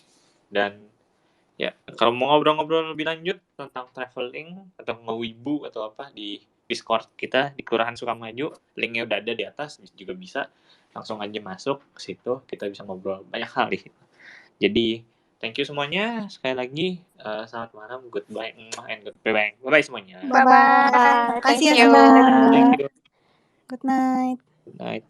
Dan ya kalau mau ngobrol-ngobrol lebih lanjut tentang traveling atau ngewibu atau apa, di Discord kita di Kelurahan Sukamaju, linknya udah ada di atas, juga bisa langsung aja masuk ke situ, kita bisa ngobrol banyak hal di situ. Jadi thank you semuanya sekali lagi, selamat malam, goodbye and goodbye, bye semuanya. Bye. Kasih ya. Thank you. Good night. Good night.